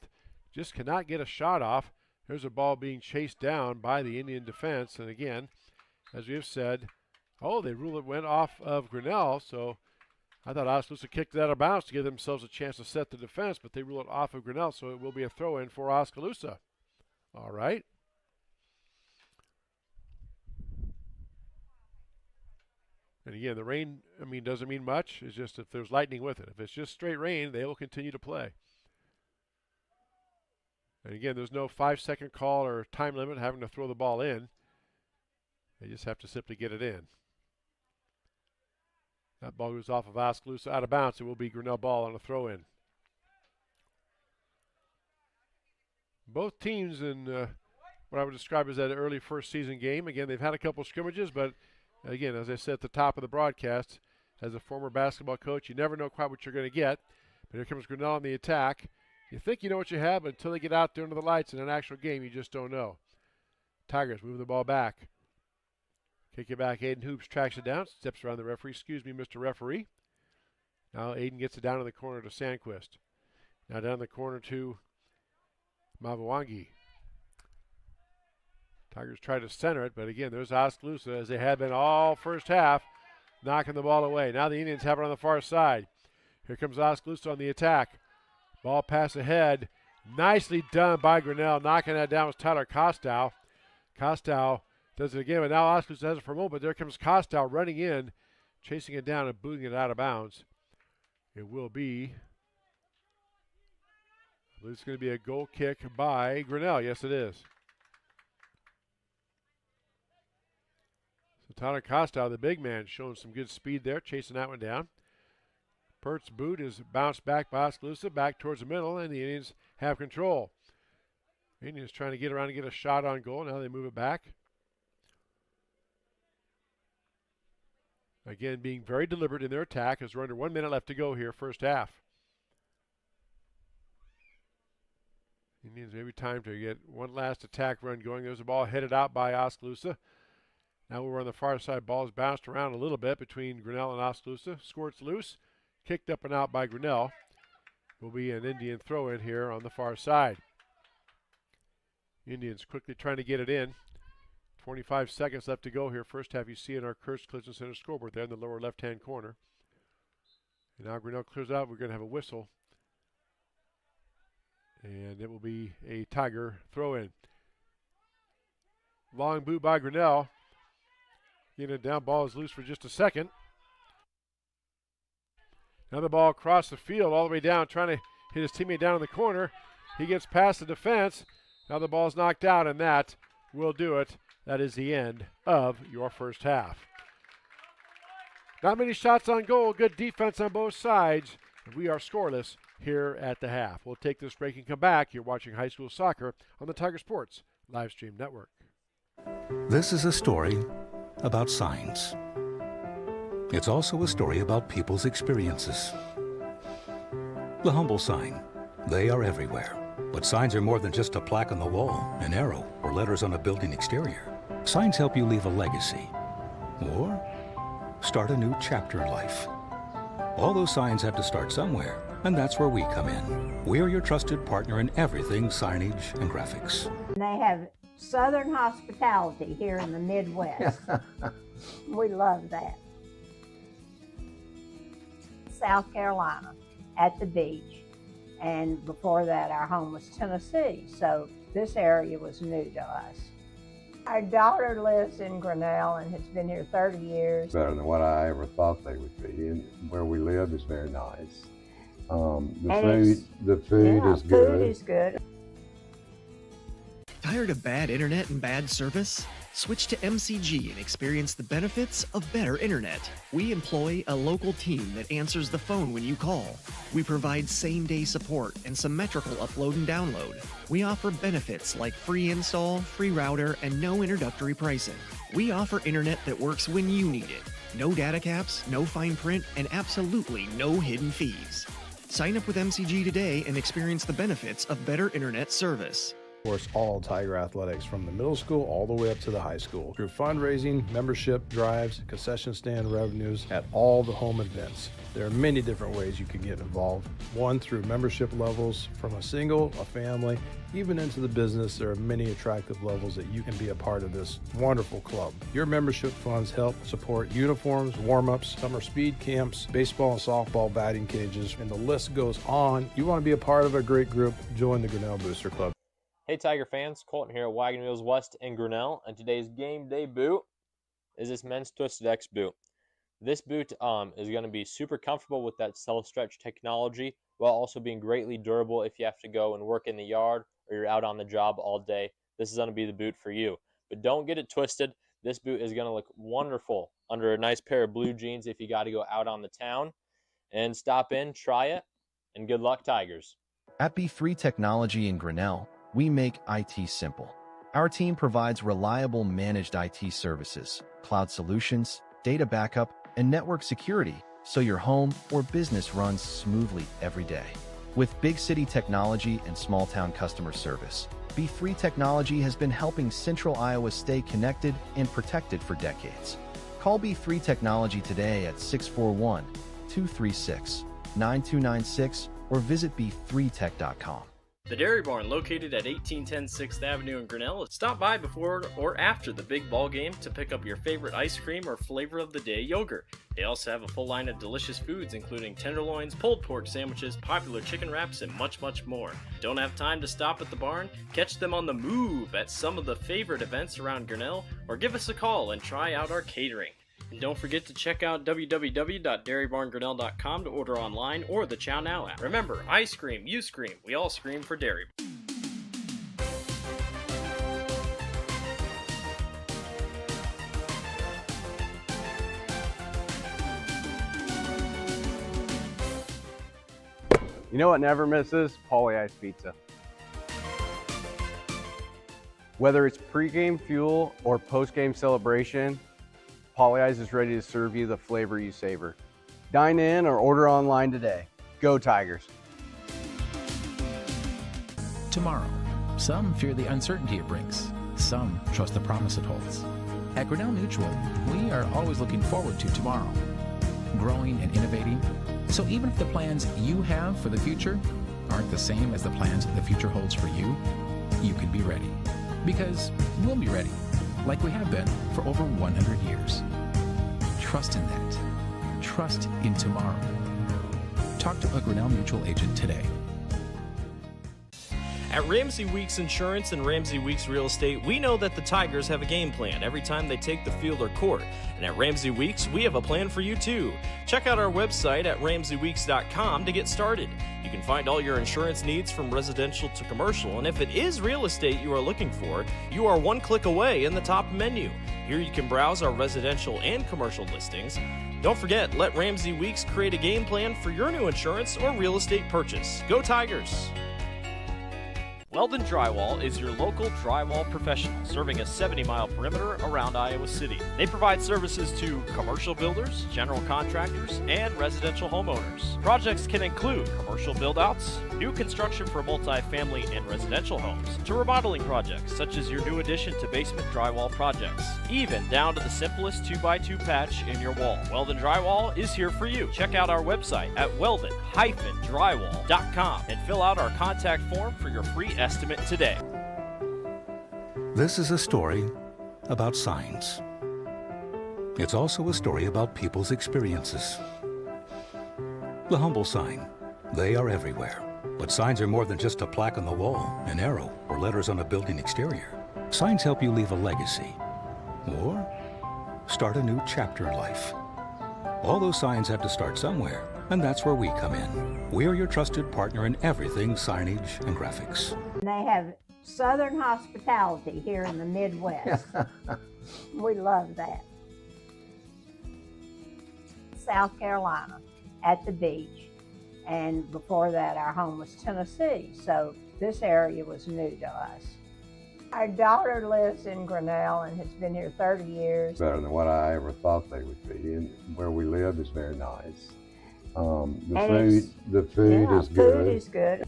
S1: just cannot get a shot off. There's a ball being chased down by the Indian defense. And again, as we have said, they rule it went off of Grinnell. So I thought Oskaloosa kicked it out of bounds to give themselves a chance to set the defense, but they rule it off of Grinnell, so it will be a throw-in for Oskaloosa. All right. And again, the rain, doesn't mean much. It's just if there's lightning with it. If it's just straight rain, they will continue to play. And again, there's no 5-second call or time limit having to throw the ball in. They just have to simply get it in. That ball goes off of Oskaloosa out of bounds. It will be Grinnell ball on a throw-in. Both teams in what I would describe as that early first season game. Again, they've had a couple scrimmages, but again, as I said at the top of the broadcast, as a former basketball coach, you never know quite what you're going to get. But here comes Grinnell on the attack. You think you know what you have, but until they get out there under the lights in an actual game, you just don't know. Tigers move the ball back. Kick it back. Aiden Hoops tracks it down, steps around the referee. Excuse me, Mr. Referee. Now Aiden gets it down in the corner to Sandquist. Now down the corner to Mavawangi. Tigers try to center it, but again, there's Oskaloosa, as they have been all first half, knocking the ball away. Now the Indians have it on the far side. Here comes Oskaloosa on the attack. Ball pass ahead. Nicely done by Grinnell. Knocking that down was Tyler Kostow. Kostow does it again, but now Oskaloosa has it for a moment, but there comes Kostow running in, chasing it down and booting it out of bounds. It will be, I believe it's going to be a goal kick by Grinnell. Yes, it is. So Tyler Kostow, the big man, showing some good speed there, chasing that one down. Pert's boot is bounced back by Oskaloosa, back towards the middle, and the Indians have control. Indians trying to get around and get a shot on goal. Now they move it back. Again, being very deliberate in their attack as we're under 1 minute left to go here, first half. Indians maybe time to get one last attack run going. There's a ball headed out by Oskaloosa. Now we're on the far side. Ball's bounced around a little bit between Grinnell and Oskaloosa. Squirts loose. Kicked up and out by Grinnell. Will be an Indian throw in here on the far side. Indians quickly trying to get it in. 25 seconds left to go here. First half, you see in our Kurtz Collision Center scoreboard there in the lower left-hand corner. And now Grinnell clears out. We're going to have a whistle. And it will be a Tiger throw-in. Long boot by Grinnell. Getting it down. Ball is loose for just a second. Now the ball across the field all the way down, trying to hit his teammate down in the corner. He gets past the defense. Now the ball's knocked out, and that will do it. That is the end of your first half. Not many shots on goal. Good defense on both sides. We are scoreless here at the half. We'll take this break and come back. You're watching high school soccer on the Tiger Sports live stream network.
S5: This is a story about signs. It's also a story about people's experiences. The humble sign. They are everywhere. But signs are more than just a plaque on the wall, an arrow, or letters on a building exterior. Signs help you leave a legacy or start a new chapter in life. All those signs have to start somewhere, and that's where we come in. We're your trusted partner in everything signage and graphics.
S6: They have Southern hospitality here in the Midwest. We love that. South Carolina, at the beach. And before that, our home was Tennessee. So this area was new to us. Our daughter lives in Grinnell and has been here 30 years.
S7: Better than what I ever thought they would be. And where we live is very nice. The food is good.
S6: Food is good.
S8: Tired of bad internet and bad service? Switch to MCG and experience the benefits of better internet. We employ a local team that answers the phone when you call. We provide same-day support and symmetrical upload and download. We offer benefits like free install, free router, and no introductory pricing. We offer internet that works when you need it. No data caps, no fine print, and absolutely no hidden fees. Sign up with MCG today and experience the benefits of better internet service.
S9: Of course, all Tiger athletics from the middle school all the way up to the high school through fundraising, membership drives, concession stand revenues at all the home events. There are many different ways you can get involved. One, through membership levels from a single, a family, even into the business. There are many attractive levels that you can be a part of this wonderful club. Your membership funds help support uniforms, warm-ups, summer speed camps, baseball and softball batting cages, and the list goes on. You want to be a part of a great group, join the Grinnell Booster Club.
S11: Hey Tiger fans, Colton here at Wagon Wheels West in Grinnell, and today's game day boot is this men's Twisted X boot. This boot is going to be super comfortable with that self-stretch technology while also being greatly durable if you have to go and work in the yard or you're out on the job all day. This is going to be the boot for you. But don't get it twisted. This boot is going to look wonderful under a nice pair of blue jeans if you got to go out on the town. And stop in, try it, and good luck Tigers.
S10: At B3 Technology in Grinnell, we make IT simple. Our team provides reliable managed IT services, cloud solutions, data backup, and network security so your home or business runs smoothly every day. With big city technology and small town customer service, B3 Technology has been helping Central Iowa stay connected and protected for decades. Call B3 Technology today at 641-236-9296 or visit b3tech.com.
S2: The Dairy Barn, located at 1810 6th Avenue in Grinnell, stop by before or after the big ball game to pick up your favorite ice cream or flavor of the day yogurt. They also have a full line of delicious foods, including tenderloins, pulled pork sandwiches, popular chicken wraps, and much, much more. Don't have time to stop at the barn? Catch them on the move at some of the favorite events around Grinnell, or give us a call and try out our catering. And don't forget to check out www.dairybarngrinnell.com to order online or the Chow Now app. Remember, I scream, you scream, we all scream for Dairy.
S3: You know what never misses? Paulie Ice Pizza. Whether it's pregame fuel or postgame celebration, Paulie Ice is ready to serve you the flavor you savor. Dine in or order online today. Go Tigers!
S4: Tomorrow, some fear the uncertainty it brings. Some trust the promise it holds. At Grinnell Mutual, we are always looking forward to tomorrow, growing and innovating. So even if the plans you have for the future aren't the same as the plans the future holds for you, you can be ready. Because we'll be ready, like we have been for over 100 years. Trust in that. Trust in tomorrow. Talk to a Grinnell Mutual agent today.
S2: At Ramsey Weeks Insurance and Ramsey Weeks Real Estate, we know that the Tigers have a game plan every time they take the field or court. And at Ramsey Weeks, we have a plan for you too. Check out our website at RamseyWeeks.com to get started. You can find all your insurance needs from residential to commercial, and if it is real estate you are looking for, you are one click away in the top menu. Here you can browse our residential and commercial listings. Don't forget, let Ramsey Weeks create a game plan for your new insurance or real estate purchase. Go Tigers! Weldon Drywall is your local drywall professional, serving a 70-mile perimeter around Iowa City. They provide services to commercial builders, general contractors, and residential homeowners. Projects can include commercial build-outs, new construction for multi-family and residential homes, to remodeling projects such as your new addition to basement drywall projects, even down to the simplest 2x2 patch in your wall. Weldon Drywall is here for you. Check out our website at weldon-drywall.com and fill out our contact form for your free estimate today.
S5: This is a story about signs. It's also a story about people's experiences. The humble sign. They are everywhere. But signs are more than just a plaque on the wall, an arrow, or letters on a building exterior. Signs help you leave a legacy or start a new chapter in life. All those signs have to start somewhere, and that's where we come in. We're your trusted partner in everything signage and graphics.
S6: They have Southern hospitality here in the Midwest. We love that. South Carolina, at the beach, and before that our home was Tennessee, so this area was new to us. Our daughter lives in Grinnell and has been here 30 years.
S7: Better than what I ever thought they would be, and where we live is very nice. The food is good.
S6: Food is good.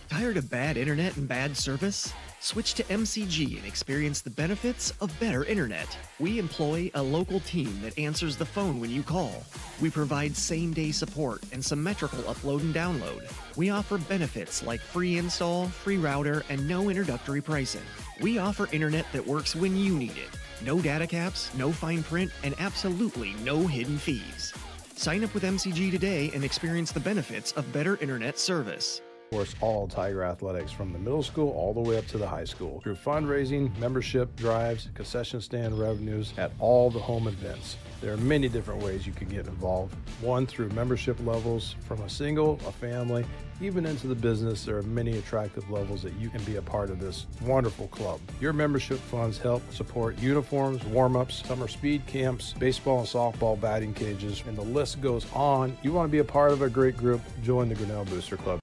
S8: Tired of bad internet and bad service? Switch to MCG and experience the benefits of better internet. We employ a local team that answers the phone when you call. We provide same-day support and symmetrical upload and download. We offer benefits like free install, free router, and no introductory pricing. We offer internet that works when you need it. No data caps, no fine print, and absolutely no hidden fees. Sign up with MCG today and experience the benefits of better internet service.
S9: Of course, all Tiger athletics from the middle school all the way up to the high school through fundraising, membership drives, concession stand revenues at all the home events. There are many different ways you can get involved. One, through membership levels from a single, a family, even into the business. There are many attractive levels that you can be a part of this wonderful club. Your membership funds help support uniforms, warm-ups, summer speed camps, baseball and softball batting cages, and the list goes on. You want to be a part of a great group, join the Grinnell Booster Club.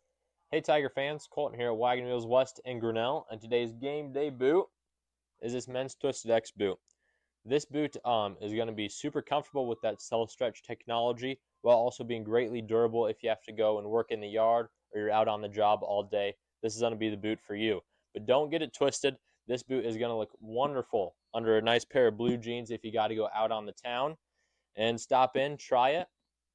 S11: Hey Tiger fans, Colton here at Wagon Wheels West in Grinnell, and today's game day boot is this men's Twisted X boot. This boot is going to be super comfortable with that self-stretch technology while also being greatly durable if you have to go and work in the yard or you're out on the job all day. This is going to be the boot for you. But don't get it twisted. This boot is going to look wonderful under a nice pair of blue jeans if you got to go out on the town. And stop in, try it,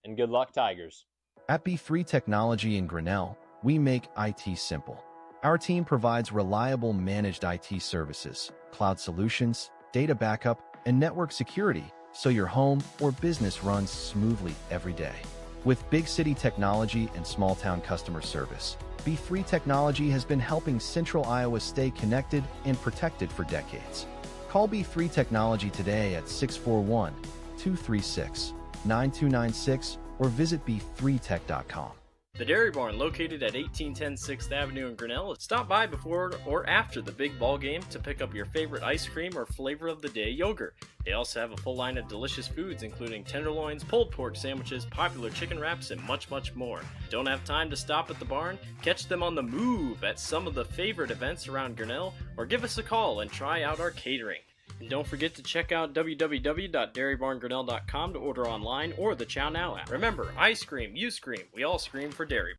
S11: and good luck Tigers.
S10: At B3 Technology in Grinnell, we make IT simple. Our team provides reliable managed IT services, cloud solutions, data backup, and network security so your home or business runs smoothly every day. With big city technology and small town customer service, B3 Technology has been helping Central Iowa stay connected and protected for decades. Call B3 Technology today at 641-236-9296 or visit b3tech.com.
S2: The Dairy Barn, located at 1810 6th Avenue in Grinnell. Stop by before or after the big ball game to pick up your favorite ice cream or flavor of the day yogurt. They also have a full line of delicious foods, including tenderloins, pulled pork sandwiches, popular chicken wraps, and much, much more. Don't have time to stop at the barn? Catch them on the move at some of the favorite events around Grinnell, or give us a call and try out our catering. And don't forget to check out www.dairybarngrinnell.com to order online or the Chow Now app. Remember, I scream, you scream, we all scream for dairy.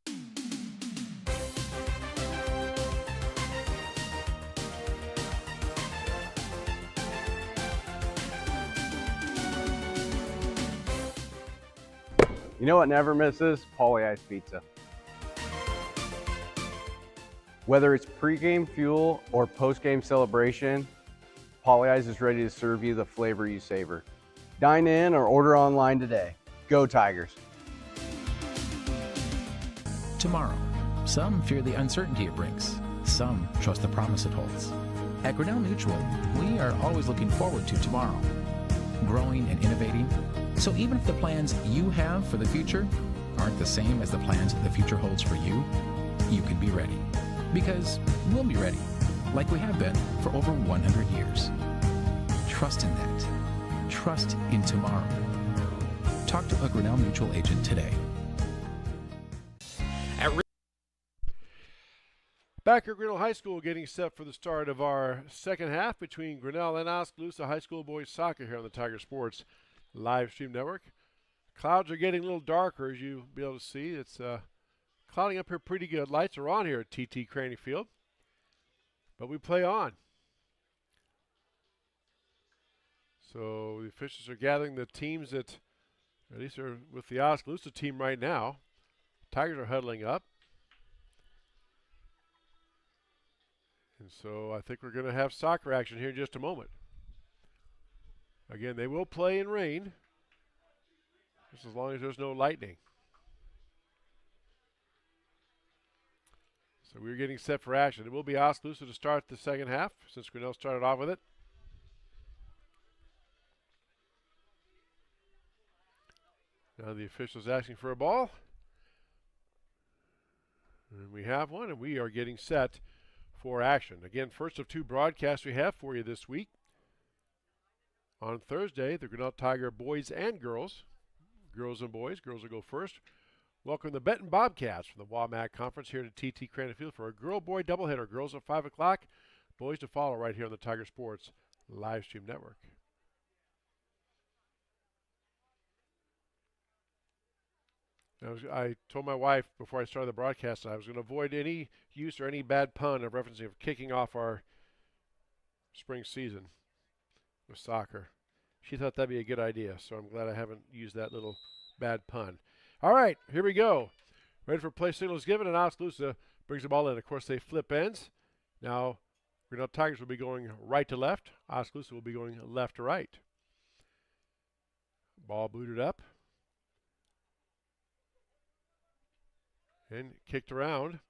S3: You know what never misses? Paulie Ice Pizza. Whether it's pregame fuel or postgame celebration, Paulie Ice is ready to serve you the flavor you savor. Dine in or order online today. Go Tigers!
S4: Tomorrow, some fear the uncertainty it brings. Some trust the promise it holds. At Grinnell Mutual, we are always looking forward to tomorrow, growing and innovating. So even if the plans you have for the future aren't the same as the plans the future holds for you, you can be ready. Because we'll be ready, like we have been for over 100 years. Trust in that. Trust in tomorrow. Talk to a Grinnell Mutual agent today.
S1: Back at Grinnell High School, getting set for the start of our second half between Grinnell and Oskaloosa High School boys soccer here on the Tiger Sports live stream network. Clouds are getting a little darker, as you'll be able to see. It's clouding up here pretty good. Lights are on here at TT Craney Field, but we play on. So the officials are gathering the teams that, at least are with the Oskaloosa team right now. Tigers are huddling up. And so I think we're going to have soccer action here in just a moment. Again, they will play in rain, just as long as there's no lightning. So we're getting set for action. It will be Oskaloosa to start the second half, since Grinnell started off with it. Now the official's asking for a ball. And we have one, and we are getting set for action. Again, first of two broadcasts we have for you this week. On Thursday, the Grinnell Tiger boys and girls and boys. Girls will go first. Welcome the Benton Bobcats from the WAMAC Conference here to TT Craney Field for a girl-boy doubleheader. Girls at 5 o'clock, boys to follow right here on the Tiger Sports live stream network. I told my wife before I started the broadcast I was going to avoid any use or any bad pun of referencing of kicking off our spring season with soccer. She thought that'd be a good idea, so I'm glad I haven't used that little bad pun. All right, here we go. Ready for play signals given, and Oskaloosa brings the ball in. Of course, they flip ends. Now, Grinnell Tigers will be going right to left. Oskaloosa will be going left to right. Ball booted up. And kicked around.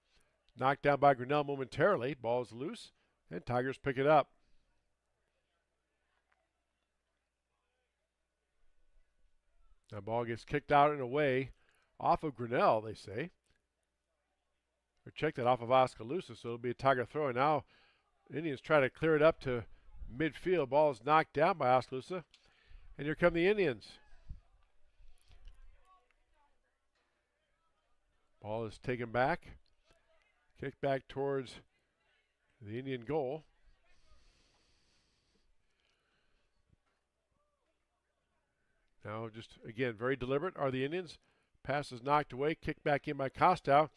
S1: Knocked down by Grinnell momentarily. Ball is loose, and Tigers pick it up. That ball gets kicked out and away off of Grinnell, they say. Or check that off of Oskaloosa, so it'll be a Tiger throw. And now Indians try to clear it up to midfield. Ball is knocked down by Oskaloosa. And here come the Indians. Ball is taken back. Kicked back towards the Indian goal. Now just, again, very deliberate are the Indians. Pass is knocked away. Kicked back in by Costow.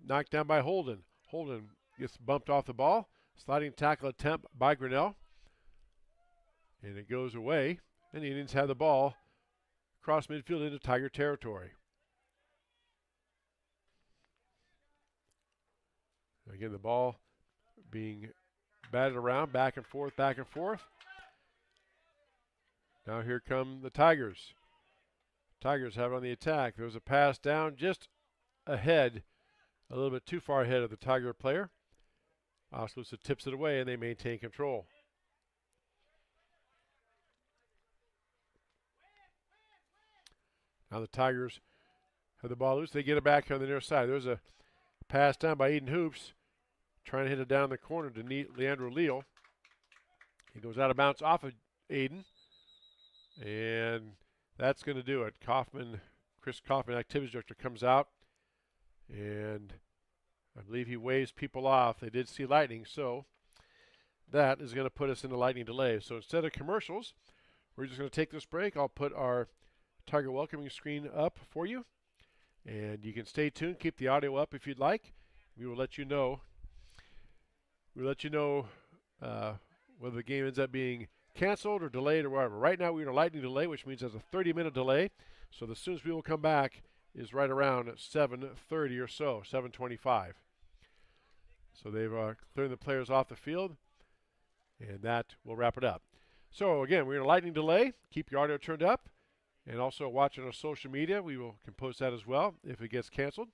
S1: Knocked down by Holden. Holden gets bumped off the ball. Sliding tackle attempt by Grinnell. And it goes away. And the Indians have the ball across midfield into Tiger territory. Again, the ball being batted around, back and forth, back and forth. Now here come the Tigers. Tigers have it on the attack. There was a pass down just ahead, a little bit too far ahead of the Tiger player. Oskaloosa tips it away, and they maintain control. Now the Tigers have the ball loose. They get it back on the near side. There's a pass down by Eden Hoops, trying to hit it down the corner to Leandro Leal. He goes out of bounds off of Aiden, and that's going to do it. Chris Kaufman, activities director, comes out, and I believe he waves people off. They did see lightning, so that is going to put us in a lightning delay. So instead of commercials, we're just going to take this break. I'll put our Tiger welcoming screen up for you, and you can stay tuned. Keep the audio up if you'd like. We will let you know. Whether the game ends up being canceled or delayed or whatever. Right now we're in a lightning delay, which means there's a 30-minute delay. So the soonest we will come back is right around 7:30 or so, 7:25. So they've clearing the players off the field, and that will wrap it up. So again, we're in a lightning delay. Keep your audio turned up, and also watch on our social media. We can post that as well if it gets canceled.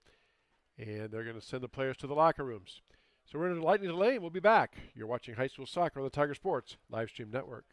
S1: And they're going to send the players to the locker rooms. So we're in a lightning delay, and we'll be back. You're watching high school soccer on the Tiger Sports live stream network.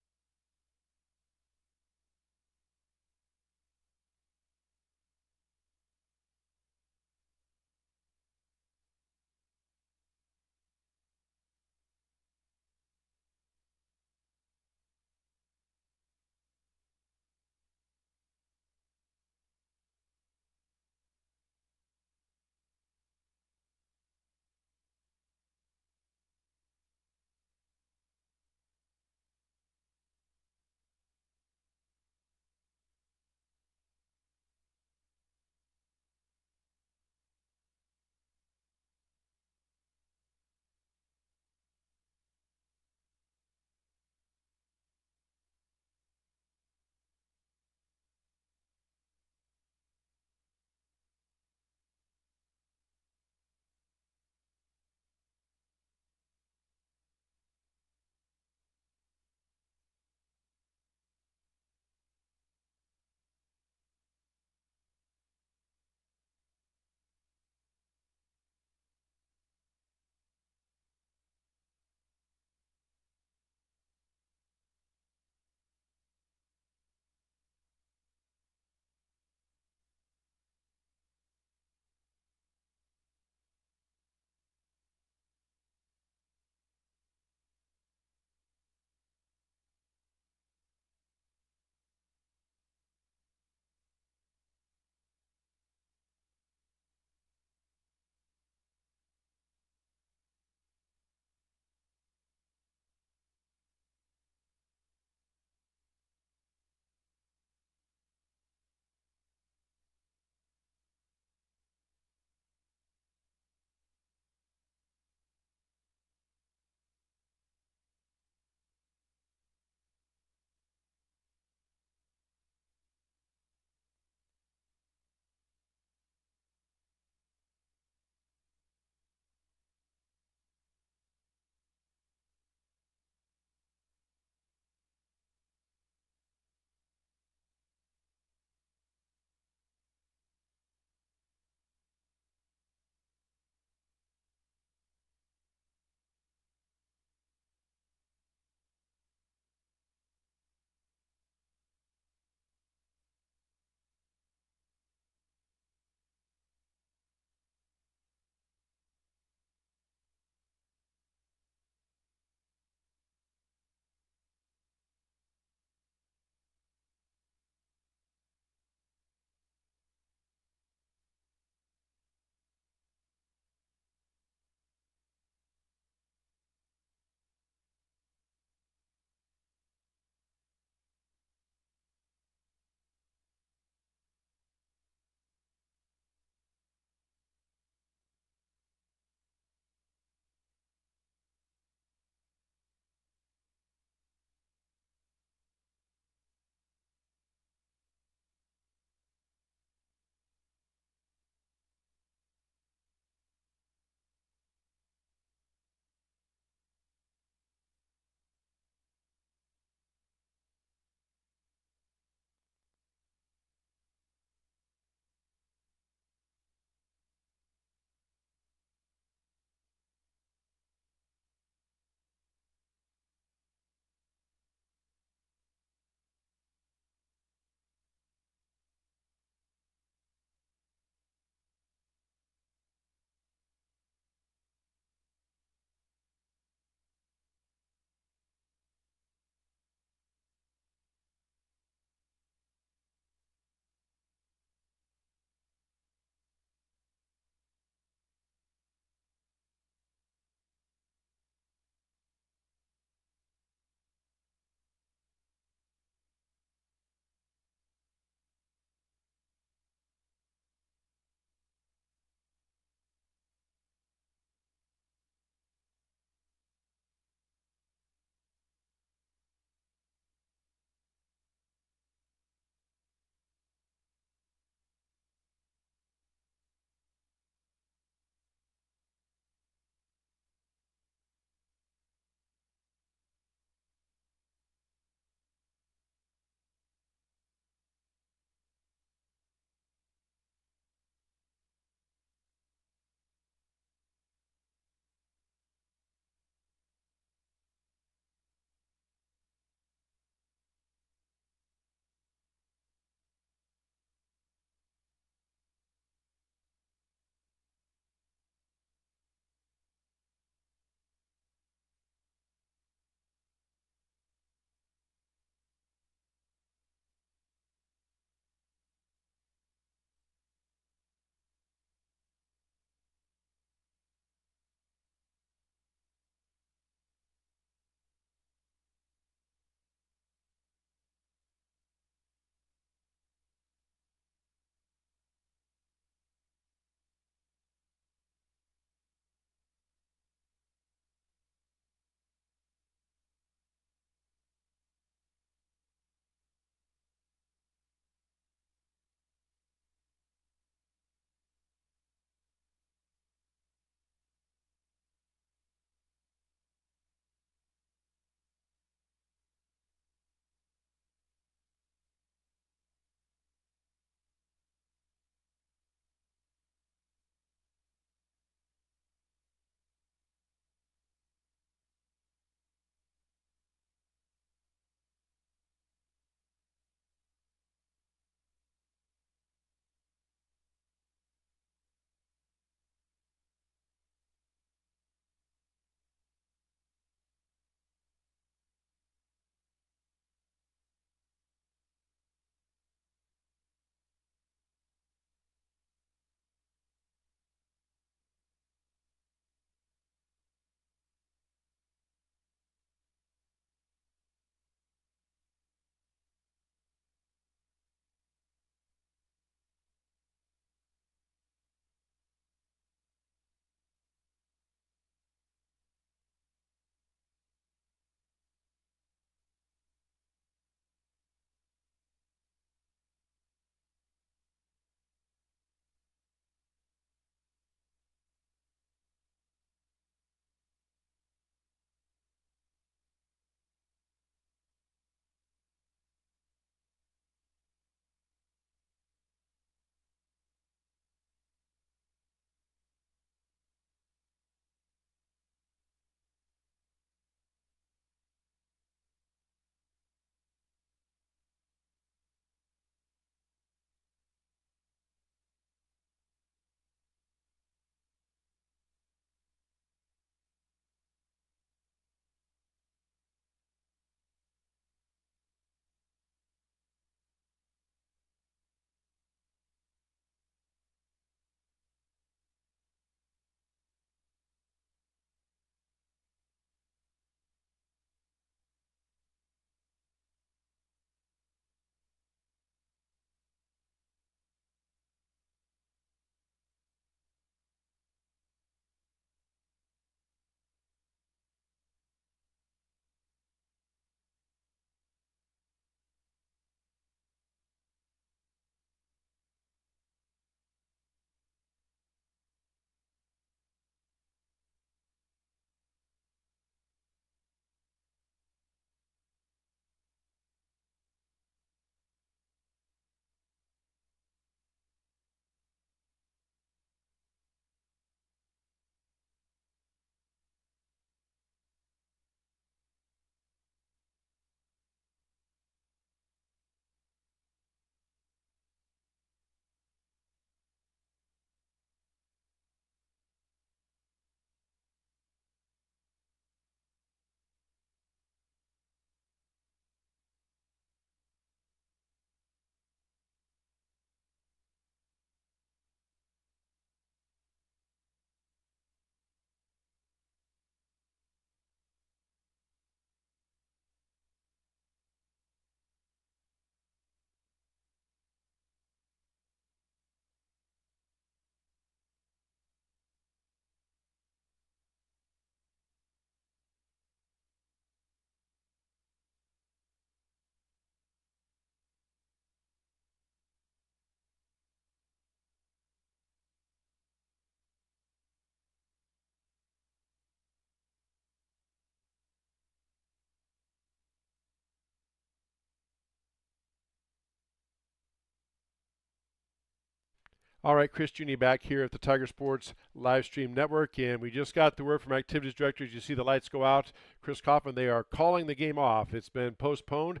S1: All right, Chris Juni back here at the Tiger Sports live stream network, and we just got the word from activities director. As you see the lights go out, Chris Kaufman, they are calling the game off. It's been postponed.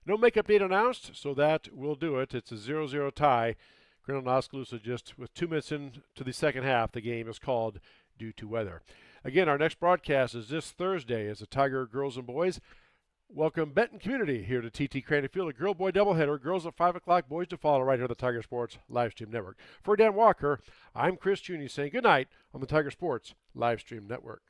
S1: No makeup date announced, so that will do it. It's a 0-0 tie. Grinnell and Oskaloosa just with 2 minutes into the second half. The game is called due to weather. Again, our next broadcast is this Thursday as the Tiger girls and boys welcome Benton Community here to TT Crane Field, a girl-boy doubleheader. Girls at 5 o'clock, boys to follow right here on the Tiger Sports live stream network. For Dan Walker, I'm Chris Juni saying good night on the Tiger Sports live stream network.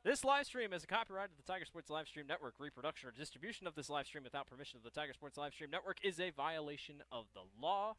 S12: This live stream is a copyright of the Tiger Sports Live Stream Network. Reproduction or distribution of this live stream without permission of the Tiger Sports Live Stream Network is a violation of the law.